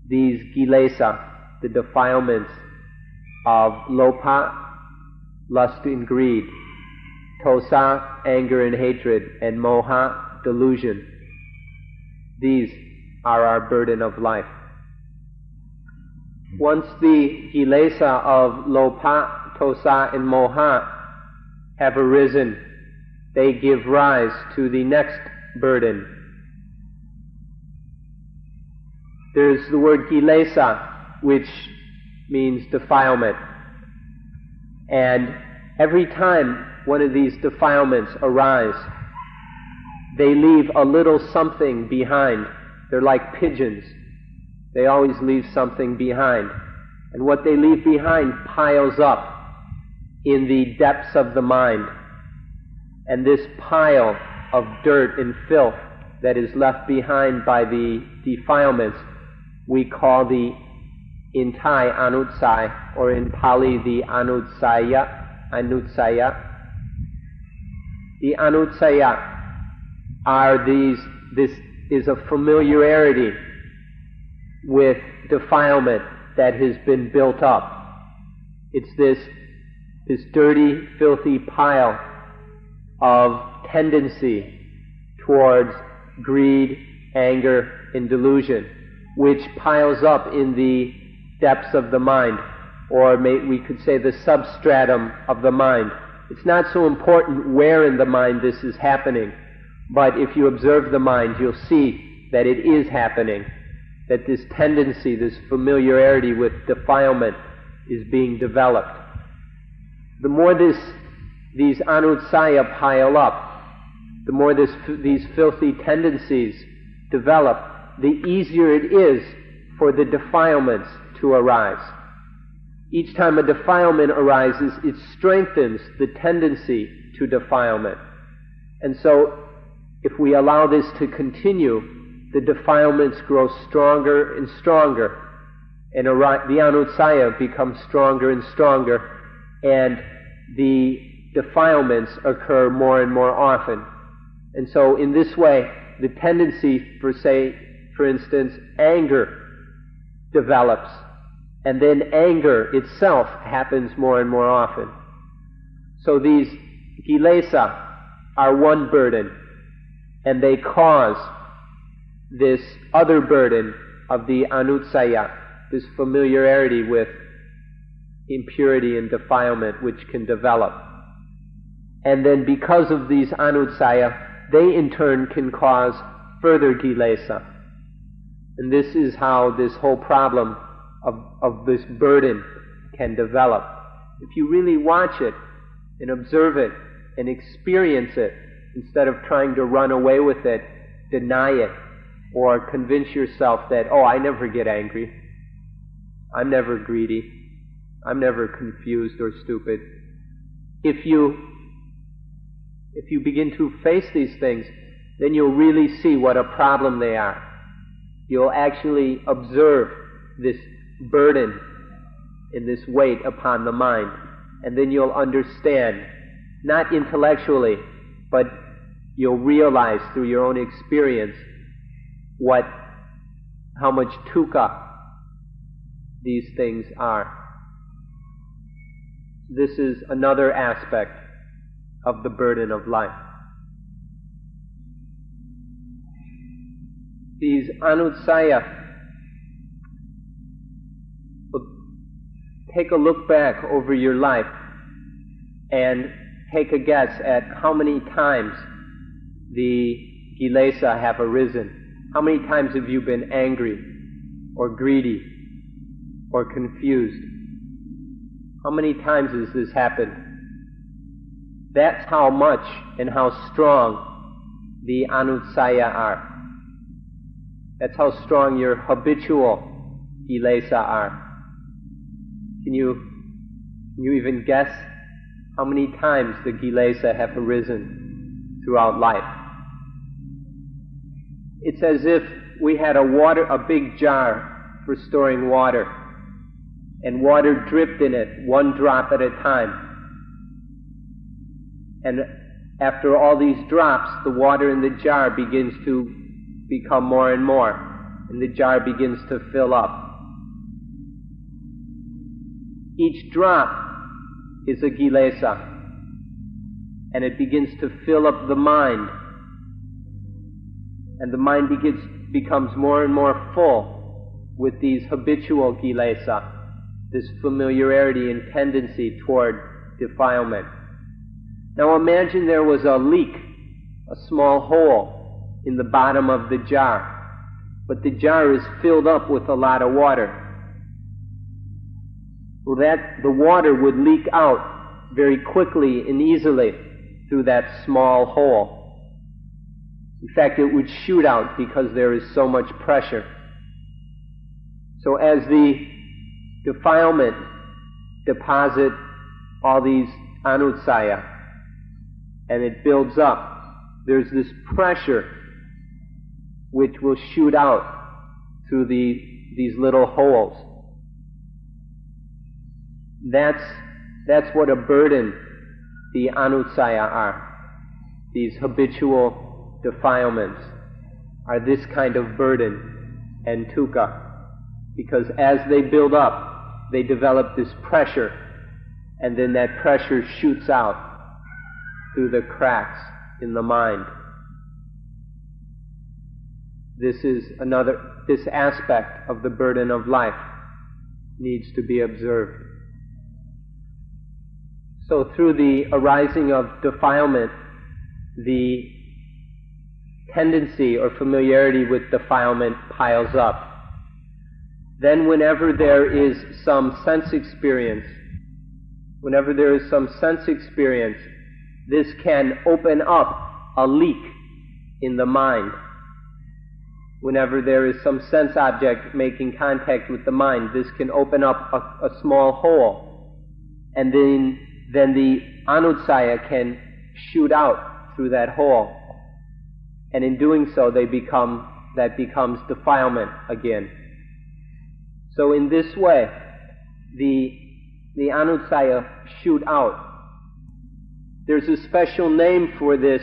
These Kilesa, the defilements of Lopa, lust and greed, Tosa, anger and hatred, and Moha, delusion. These are our burden of life. Once the Kilesa of Lopa, Tosa, and Moha have arisen, they give rise to the next burden. There's the word Kilesa, which means defilement. And every time one of these defilements arise, they leave a little something behind. They're like pigeons. They always leave something behind. And what they leave behind piles up in the depths of the mind. And this pile of dirt and filth that is left behind by the defilements we call the in Thai anutsai, or in Pali the anutsaya. The anutsaya are this is a familiarity with defilement that has been built up. It's this dirty, filthy pile of tendency towards greed, anger, and delusion, which piles up in the depths of the mind, or we could say the substratum of the mind. It's not so important where in the mind this is happening, but if you observe the mind, you'll see that it is happening, that this tendency, this familiarity with defilement is being developed. The more these anutsaya pile up, the more these filthy tendencies develop, the easier it is for the defilements to arise. Each time a defilement arises, it strengthens the tendency to defilement. And so, if we allow this to continue, the defilements grow stronger and stronger, and the anutsaya becomes stronger and stronger, and the defilements occur more and more often. And so in this way, the tendency for instance, anger develops, and then anger itself happens more and more often. So these kilesa are one burden, and they cause this other burden of the anutsaya, this familiarity with impurity and defilement which can develop. And then because of these anutsaya, they in turn can cause further kilesa. And this is how this whole problem of this burden can develop. If you really watch it and observe it and experience it, instead of trying to run away with it, deny it, or convince yourself that, oh, I never get angry, I'm never greedy, I'm never confused or stupid. If you begin to face these things, then you'll really see what a problem they are. You'll actually observe this burden and this weight upon the mind, and then you'll understand, not intellectually, but you'll realize through your own experience how much dukkha these things are. This is another aspect of the burden of life. These anutsaya, take a look back over your life and take a guess at how many times the kilesa have arisen. How many times have you been angry or greedy or confused? How many times has this happened? That's how much and how strong the anutsaya are. That's how strong your habitual kilesa are. Can you even guess how many times the kilesa have arisen throughout life? It's as if we had a big jar for storing water, and water dripped in it, one drop at a time. And after all these drops, the water in the jar begins to become more and more, and the jar begins to fill up. Each drop is a kilesa, and it begins to fill up the mind, and the mind becomes more and more full with these habitual kilesa, this familiarity and tendency toward defilement. Now imagine there was a leak, a small hole in the bottom of the jar, but the jar is filled up with a lot of water. Well, the water would leak out very quickly and easily through that small hole. In fact, it would shoot out because there is so much pressure. So as the defilement deposit all these anutsaya, and it builds up, there's this pressure which will shoot out through these little holes. That's what a burden the anutsaya are. These habitual defilements are this kind of burden and dukkha, because as they build up, they develop this pressure, and then that pressure shoots out through the cracks in the mind. This aspect of the burden of life needs to be observed. So through the arising of defilement, the tendency or familiarity with defilement piles up. Then whenever there is some sense experience, this can open up a leak in the mind. Whenever there is some sense object making contact with the mind, this can open up a small hole, and then the anutsaya can shoot out through that hole, and in doing so that becomes defilement again. So in this way, the anutsaya shoot out. There's a special name for this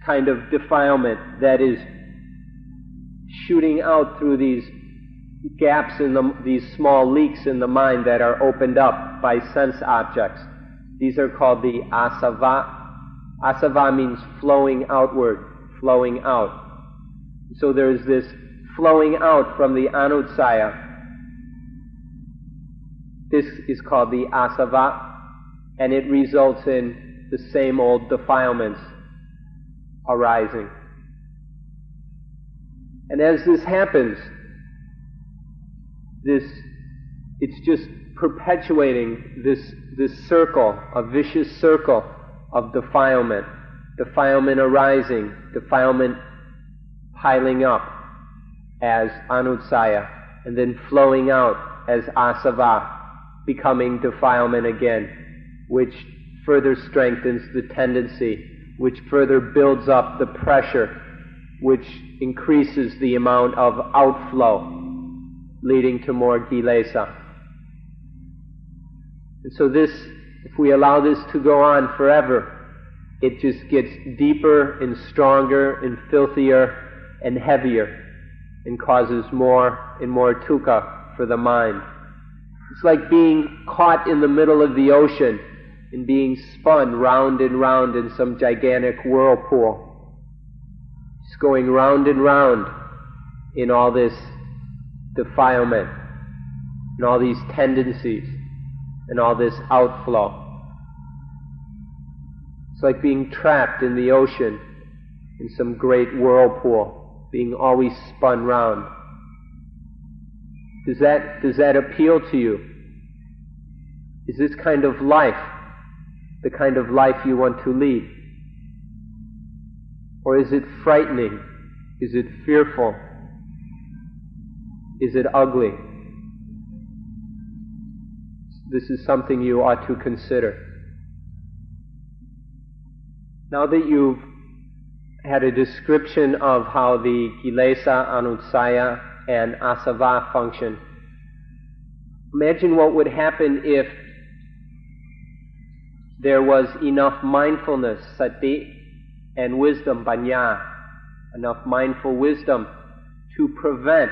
kind of defilement that is shooting out through these gaps these small leaks in the mind that are opened up by sense objects. These are called the asava. Asava means flowing outward, flowing out. So there's this flowing out from the anutsaya. This is called the asava, and it results in the same old defilements arising. And as this happens, it's just perpetuating this circle, a vicious circle of defilement. Defilement arising, defilement piling up as anutsaya, and then flowing out as asava, becoming defilement again, which further strengthens the tendency, which further builds up the pressure, which increases the amount of outflow, leading to more kilesa. And so this, if we allow this to go on forever, it just gets deeper and stronger and filthier and heavier, and causes more and more dukkha for the mind. It's like being caught in the middle of the ocean and being spun round and round in some gigantic whirlpool. Just going round and round in all this defilement, and all these tendencies, and all this outflow. It's like being trapped in the ocean in some great whirlpool, being always spun round. Does that appeal to you? Is this kind of life the kind of life you want to lead? Or is it frightening? Is it fearful? Is it ugly? This is something you ought to consider. Now that you've had a description of how the kilesa, anutsaya, and asava function, imagine what would happen if there was enough mindfulness, sati, and wisdom, panya, enough mindful wisdom to prevent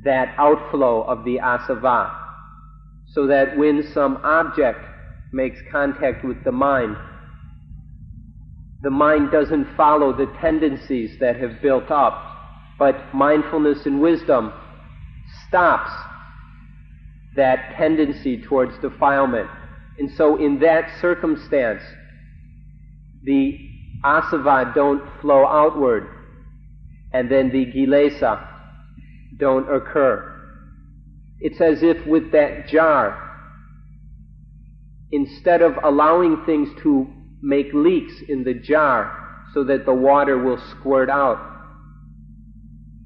that outflow of the asava, so that when some object makes contact with the mind doesn't follow the tendencies that have built up, but mindfulness and wisdom stops that tendency towards defilement. And so in that circumstance, the asava don't flow outward, and then the kilesa don't occur. It's as if with that jar, instead of allowing things to make leaks in the jar so that the water will squirt out,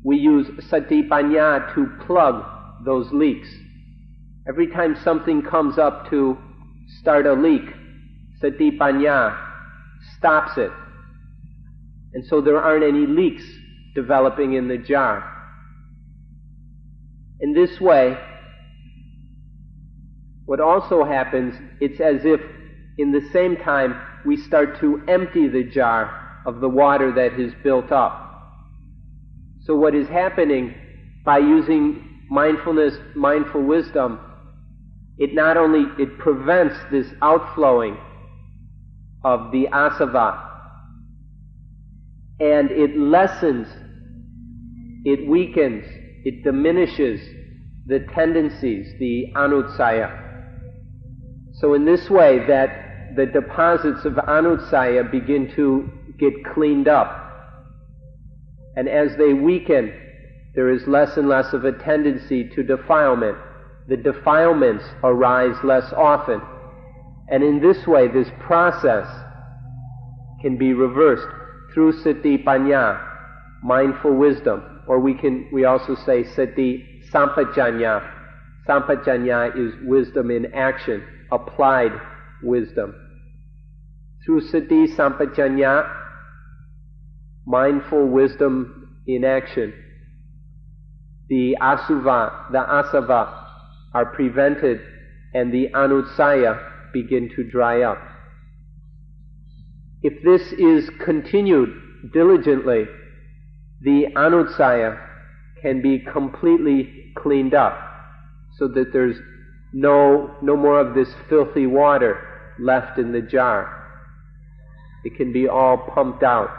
we use sati panya to plug those leaks. Every time something comes up to start a leak, sati panya stops it. And so there aren't any leaks developing in the jar. In this way, what also happens, it's as if in the same time we start to empty the jar of the water that has built up. So what is happening by using mindfulness, mindful wisdom, it prevents this outflowing of the asava, and it lessens, it weakens, it diminishes the tendencies, the anutsaya. So in this way, that the deposits of anutsaya begin to get cleaned up. And as they weaken, there is less and less of a tendency to defilement. The defilements arise less often. And in this way, this process can be reversed through sati panya. mindful wisdom. Or we also say sati sampajanya. Sampajanya is wisdom in action, applied wisdom. Through sati sampajanya, mindful wisdom in action, the asava are prevented and the anutsaya begin to dry up. If this is continued diligently, the anutsaya can be completely cleaned up so that there's no more of this filthy water left in the jar. It can be all pumped out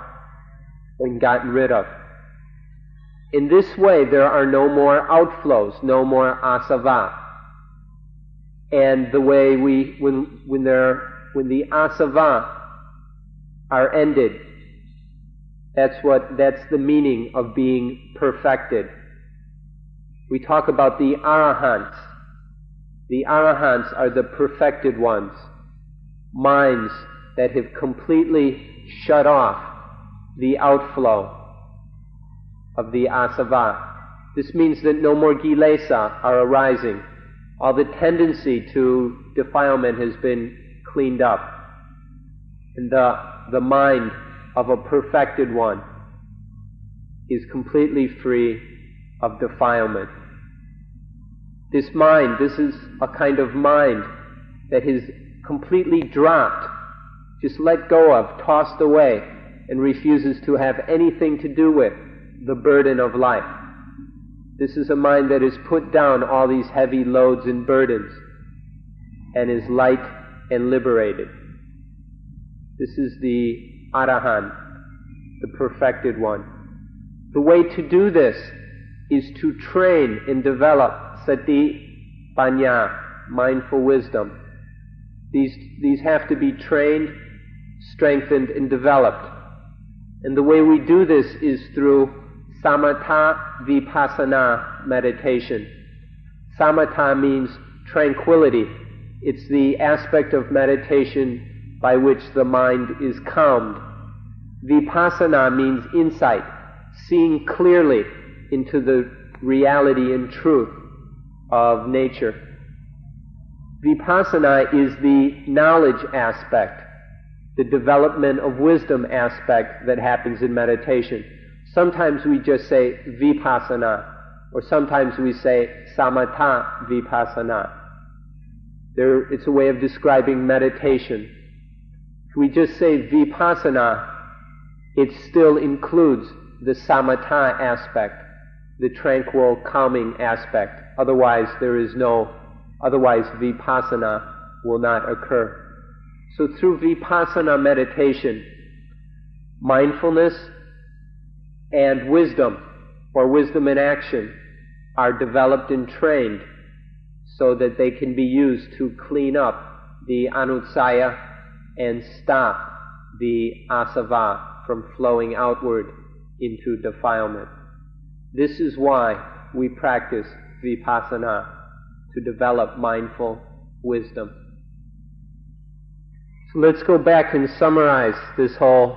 and gotten rid of. In this way, there are no more outflows, no more asava. And the way when the asava are ended, that's the meaning of being perfected. We talk about the arahants. The arahants are the perfected ones, minds that have completely shut off the outflow of the asava. This means that no more kilesa are arising. All the tendency to defilement has been cleaned up. And the mind of a perfected one is completely free of defilement. This is a kind of mind that is completely dropped, just let go of, tossed away, and refuses to have anything to do with the burden of life. This is a mind that has put down all these heavy loads and burdens and is light and liberated. This is the arahant, the perfected one. The way to do this is to train and develop sati, panya, mindful wisdom. These have to be trained, strengthened, and developed. And the way we do this is through samatha vipassana meditation. Samatha means tranquility. It's the aspect of meditation by which the mind is calmed. Vipassana means insight, seeing clearly into the reality and truth of nature. Vipassana is the knowledge aspect, the development of wisdom aspect that happens in meditation. Sometimes we just say vipassana, or sometimes we say samatha vipassana. It's a way of describing meditation. If we just say vipassana, it still includes the samatha aspect, the tranquil, calming aspect. Otherwise vipassana will not occur. So through vipassana meditation, mindfulness and wisdom, or wisdom in action, are developed and trained so that they can be used to clean up the anutsaya and stop the asava from flowing outward into defilement. This is why we practice vipassana, to develop mindful wisdom. So let's go back and summarize this whole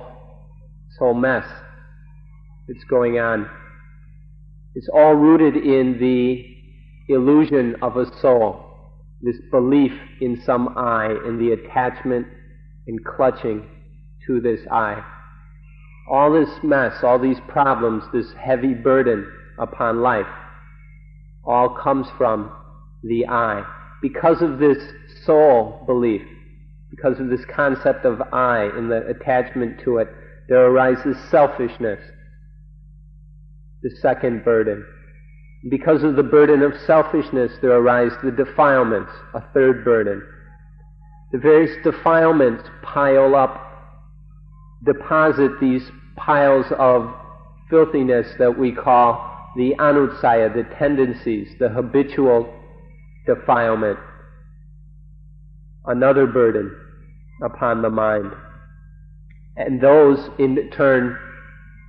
mess that's going on. It's all rooted in the illusion of a soul, this belief in some I, and the attachment and clutching to this I. All this mess, all these problems, this heavy burden upon life, all comes from the I. Because of this soul belief, because of this concept of I and the attachment to it, there arises selfishness, the second burden. Because of the burden of selfishness, there arise the defilements, a third burden. The various defilements pile up, deposit these piles of filthiness that we call the anutsaya, the tendencies, the habitual defilement. Another burden upon the mind. And those in turn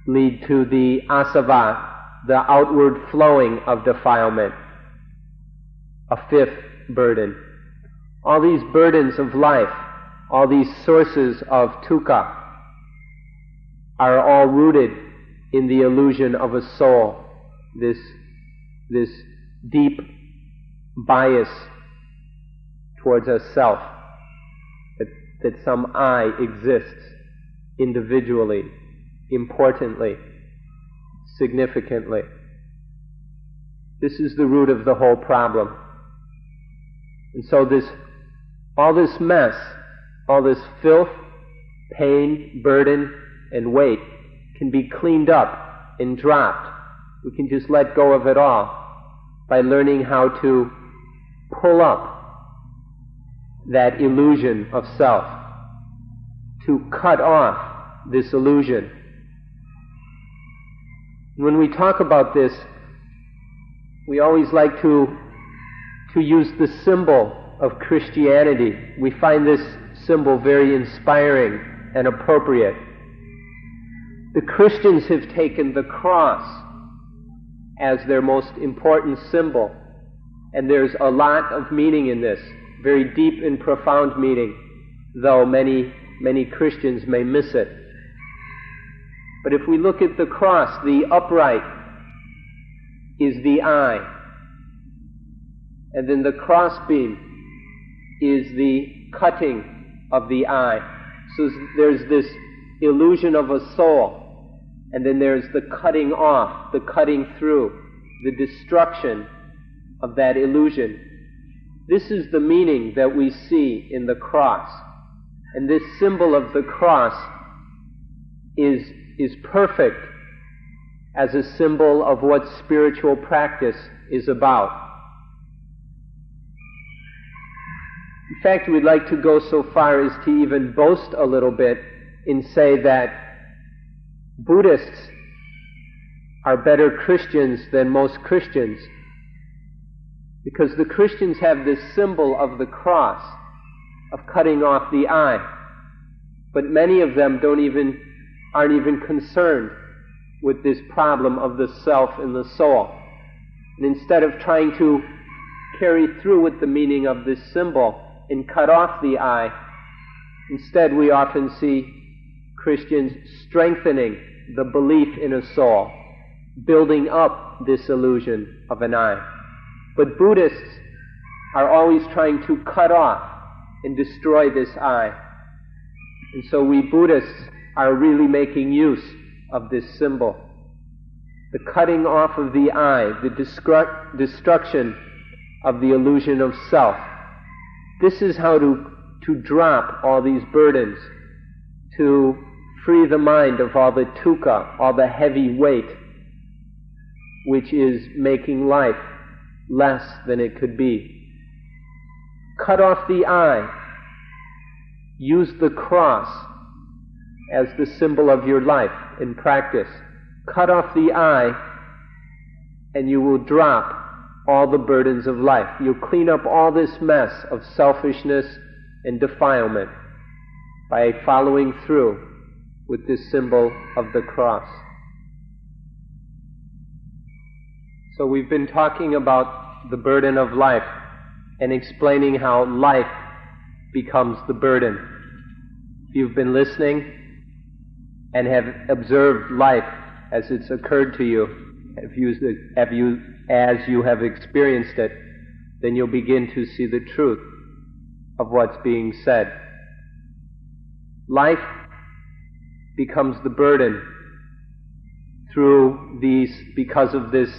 lead to the asava, the outward flowing of defilement, a fifth burden. All these burdens of life, all these sources of dukkha, are all rooted in the illusion of a soul, this deep bias towards a self, that some I exists individually, importantly, significantly. This is the root of the whole problem. And so all this mess, all this filth, pain, burden, and weight can be cleaned up and dropped. We can just let go of it all by learning how to pull up that illusion of self, to cut off this illusion. When we talk about this, we always like to use the symbol of Christianity. We find this symbol very inspiring and appropriate. The Christians have taken the cross as their most important symbol, and there's a lot of meaning in this, very deep and profound meaning, though many Christians may miss it. But if we look at the cross, the upright is the eye, and then the crossbeam is the cutting of the eye. So there's this illusion of a soul, and then there's the cutting off, the cutting through, the destruction of that illusion. This is the meaning that we see in the cross. And this symbol of the cross is perfect as a symbol of what spiritual practice is about. In fact, we'd like to go so far as to even boast a little bit and say that Buddhists are better Christians than most Christians, because the Christians have this symbol of the cross, of cutting off the eye, but many of them aren't even concerned with this problem of the self and the soul. And instead of trying to carry through with the meaning of this symbol and cut off the eye, instead we often see Christians strengthening the belief in a soul, building up this illusion of an eye. But Buddhists are always trying to cut off and destroy this eye. And so we Buddhists are really making use of this symbol. The cutting off of the eye, the destruction of the illusion of self. This is how to drop all these burdens, to free the mind of all the dukkha, all the heavy weight, which is making life less than it could be. Cut off the eye. Use the cross as the symbol of your life in practice. Cut off the eye, and you will drop all the burdens of life. You'll clean up all this mess of selfishness and defilement by following through with this symbol of the cross. So we've been talking about the burden of life and explaining how life becomes the burden. If you've been listening and have observed life as it's occurred to you, as you have experienced it, then you'll begin to see the truth of what's being said. Life becomes the burden because of this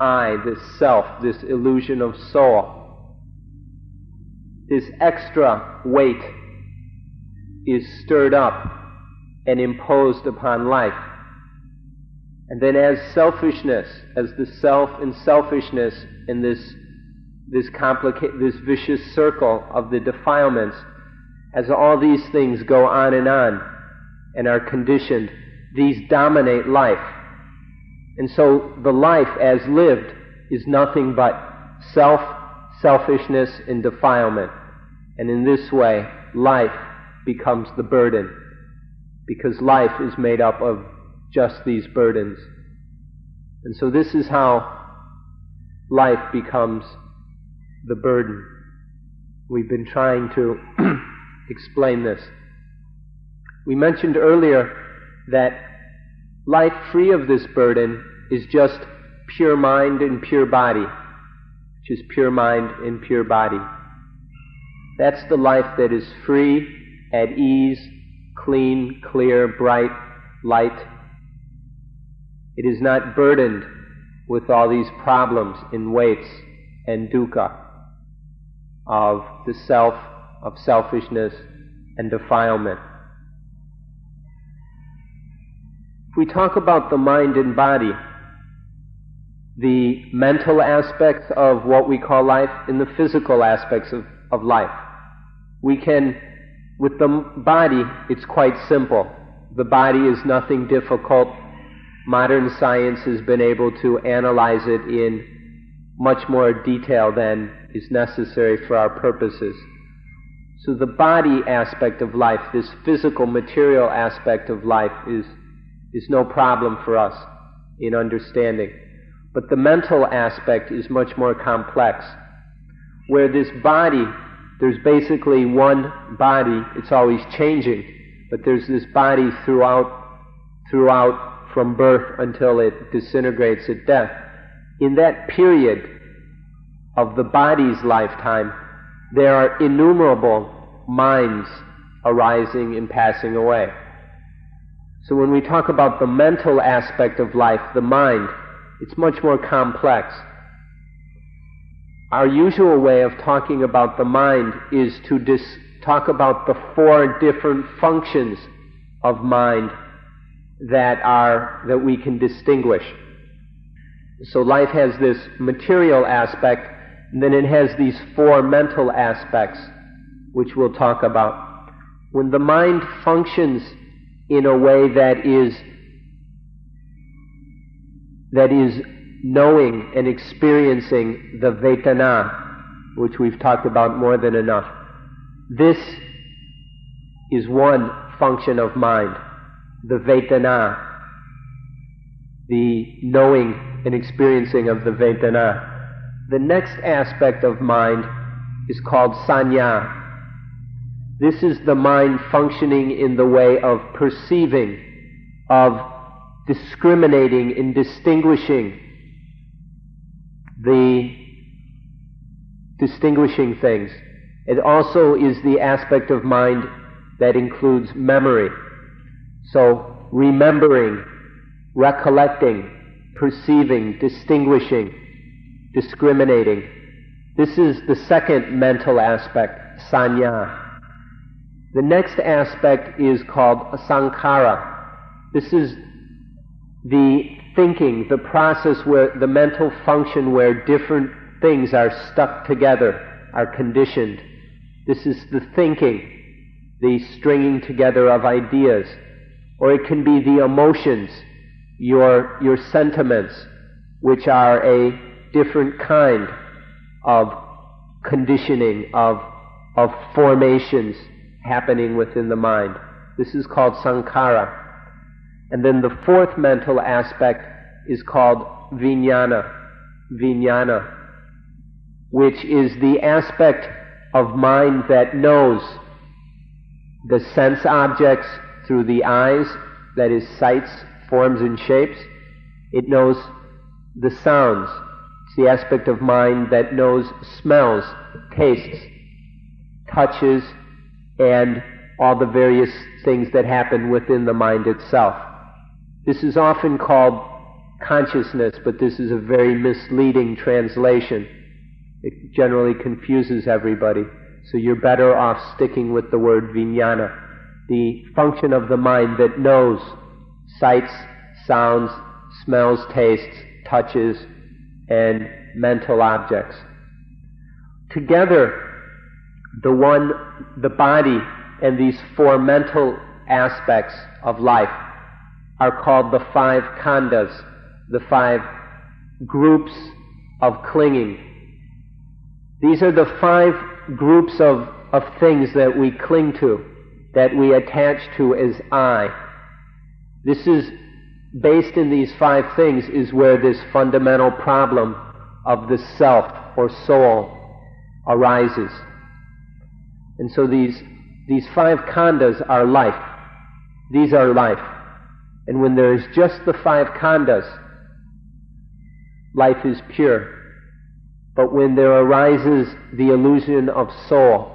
I, this self, this illusion of soul. This extra weight is stirred up and imposed upon life. And then as selfishness, as the self and selfishness in this vicious circle of the defilements, as all these things go on and are conditioned, these dominate life. And so the life as lived is nothing but self, selfishness, and defilement. And in this way, life becomes the burden, because life is made up of just these burdens. And so this is how life becomes the burden. We've been trying to explain this. We mentioned earlier that Life free of this burden is just pure mind and pure body, which is pure mind and pure body. That's the life that is free, at ease, clean, clear, bright, light. It is not burdened with all these problems and weights and dukkha of the self, of selfishness and defilement. If we talk about the mind and body, the mental aspects of what we call life and the physical aspects of life, we can, with the body, it's quite simple. The body is nothing difficult. Modern science has been able to analyze it in much more detail than is necessary for our purposes. So the body aspect of life, this physical, material aspect of life is no problem for us in understanding. But the mental aspect is much more complex. Where this body, there's basically one body, it's always changing, but there's this body throughout from birth until it disintegrates at death. In that period of the body's lifetime, there are innumerable minds arising and passing away. So when we talk about the mental aspect of life, the mind, it's much more complex. Our usual way of talking about the mind is to talk about the four different functions of mind that we can distinguish. So life has this material aspect, and then it has these four mental aspects, which we'll talk about. When the mind functions in a way that is knowing and experiencing the Vedana, which we've talked about more than enough, this is one function of mind, the Vedana, the knowing and experiencing of the Vedana. The next aspect of mind is called Sanya. This is the mind functioning in the way of perceiving, of discriminating and distinguishing things. It also is the aspect of mind that includes memory. So remembering, recollecting, perceiving, distinguishing, discriminating. This is the second mental aspect, Sanya. The next aspect is called Sankhara. This is the thinking, the process where the mental function where different things are stuck together, are conditioned. This is the thinking, the stringing together of ideas. Or it can be the emotions, your sentiments, which are a different kind of conditioning, of formations happening within the mind. This is called Sankhara. And then the fourth mental aspect is called Vijnana, which is the aspect of mind that knows the sense objects through the eyes, that is sights, forms and shapes. It knows the sounds. It's the aspect of mind that knows smells, tastes, touches, and all the various things that happen within the mind itself. This is often called consciousness, but this is a very misleading translation. It generally confuses everybody, so you're better off sticking with the word vijnana, the function of the mind that knows sights, sounds, smells, tastes, touches, and mental objects. Together, the body and these four mental aspects of life are called the five khandhas, the five groups of clinging. These are the five groups of things that we cling to, that we attach to as I. This is based in these five things is where this fundamental problem of the self or soul arises. And so these five khandhas are life. These are life. And when there is just the 5 khandhas, life is pure. But when there arises the illusion of soul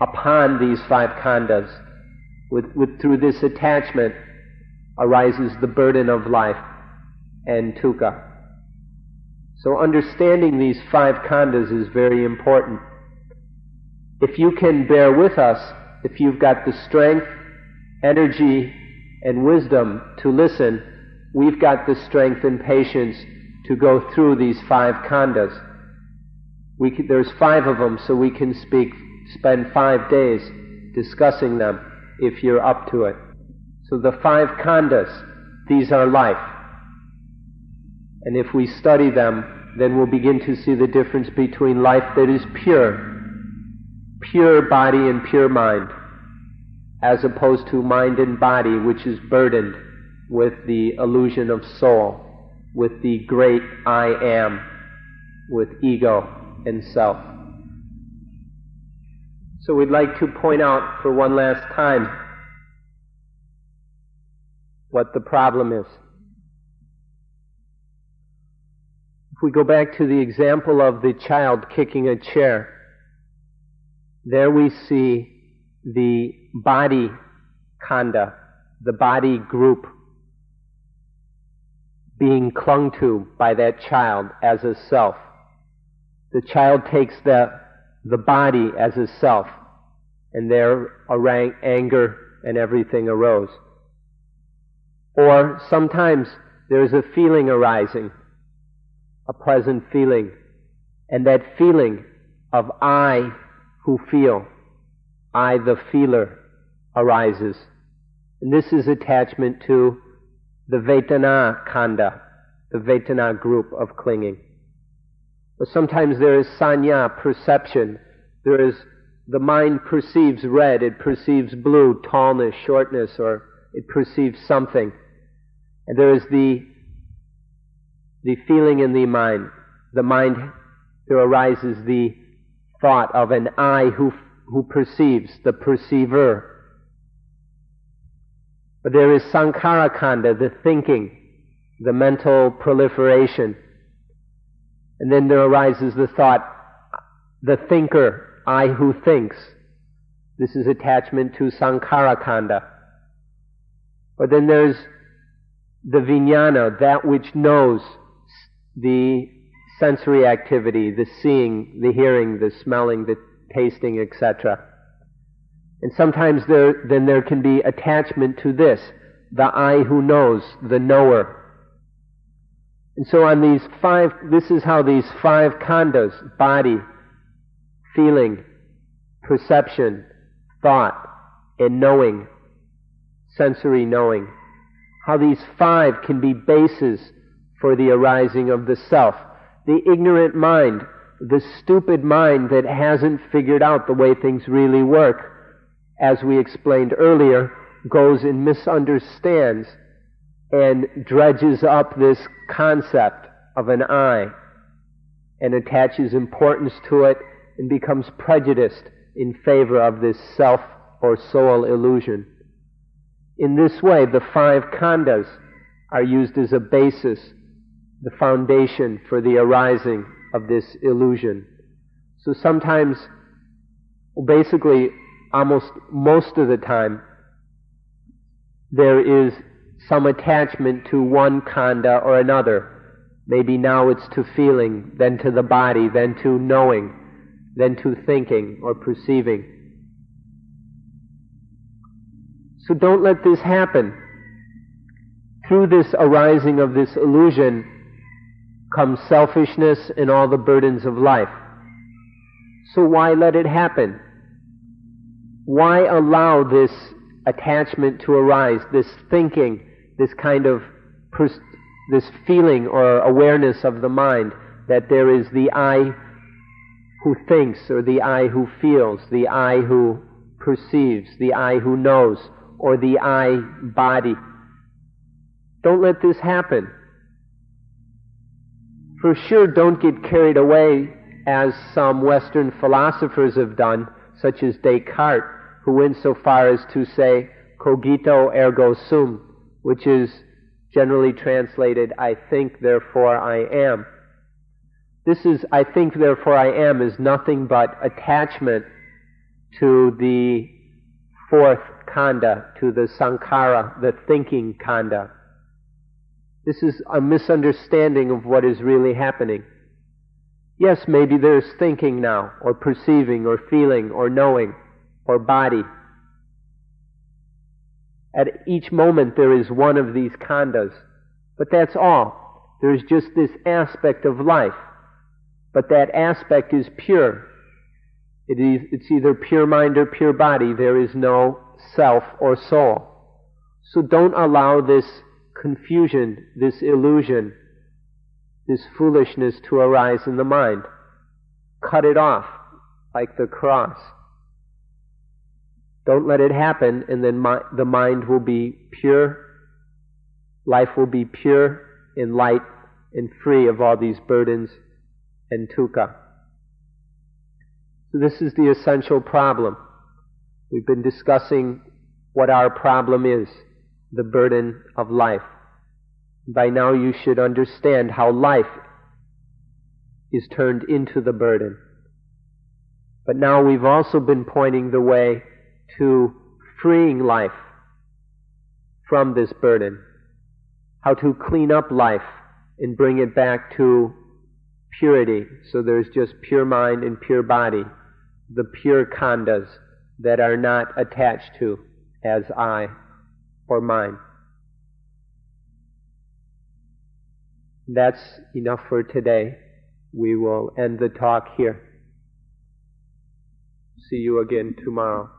upon these 5 khandhas, through this attachment arises the burden of life and dukkha. So understanding these 5 khandhas is very important. If you can bear with us, if you've got the strength, energy, and wisdom to listen, we've got the strength and patience to go through these 5 khandhas. There's 5 of them, so we can spend 5 days discussing them if you're up to it. So the 5 khandhas, these are life. And if we study them, then we'll begin to see the difference between life that is pure body and pure mind, as opposed to mind and body, which is burdened with the illusion of soul, with the great I am, with ego and self. So we'd like to point out for one last time what the problem is. If we go back to the example of the child kicking a chair, there we see the body khandha, the body group, being clung to by that child as a self. The child takes the body as a self, and there anger and everything arose. Or sometimes there's a feeling arising, a pleasant feeling, and that feeling of I who feel, I the feeler, arises. And this is attachment to the Vedana khandha, the Vedana group of clinging. Or sometimes there is sanya, perception. There is, the mind perceives red, it perceives blue, tallness, shortness, or it perceives something. And there is the feeling in the mind. The mind, there arises the thought of an I who perceives, the perceiver. But there is sankhara khandha, the thinking, the mental proliferation. And then there arises the thought, the thinker, I who thinks. This is attachment to sankhara khandha. Or then there's the vijnana, that which knows, the sensory activity, the seeing, the hearing, the smelling, the tasting, etc. And sometimes there can be attachment to this, the I who knows, the knower. And so on these 5, this is how these 5 khandhas, body, feeling, perception, thought, and knowing, sensory knowing, how these 5 can be bases for the arising of the self. The ignorant mind, the stupid mind that hasn't figured out the way things really work, as we explained earlier, goes and misunderstands and dredges up this concept of an I and attaches importance to it and becomes prejudiced in favor of this self or soul illusion. In this way, the 5 khandhas are used as a basis, the foundation for the arising of this illusion. So sometimes, basically, almost most of the time, there is some attachment to one khandha or another. Maybe now it's to feeling, then to the body, then to knowing, then to thinking or perceiving. So don't let this happen. Through this arising of this illusion comes selfishness and all the burdens of life. So why let it happen? Why allow this attachment to arise, this thinking, this kind of this feeling or awareness of the mind that there is the I who thinks, or the I who feels, the I who perceives, the I who knows, or the I body. Don't let this happen. For sure, don't get carried away as some Western philosophers have done, such as Descartes, who went so far as to say, cogito ergo sum, which is generally translated, I think, therefore I am. This is, I think, therefore I am, is nothing but attachment to the fourth khandha, to the sankhara, the thinking khandha. This is a misunderstanding of what is really happening. Yes, maybe there's thinking now, or perceiving, or feeling, or knowing, or body. At each moment there is one of these khandhas, but that's all. There's just this aspect of life, but that aspect is pure. It's either pure mind or pure body. There is no self or soul. So don't allow this confusion, this illusion, this foolishness to arise in the mind. Cut it off like the cross. Don't let it happen, and then the mind will be pure, life will be pure and light and free of all these burdens and dukkha. So this is the essential problem. We've been discussing what our problem is, the burden of life. By now you should understand how life is turned into the burden. But now we've also been pointing the way to freeing life from this burden, how to clean up life and bring it back to purity, so there's just pure mind and pure body, the pure khandhas that are not attached to as I or mine. That's enough for today. We will end the talk here. See you again tomorrow.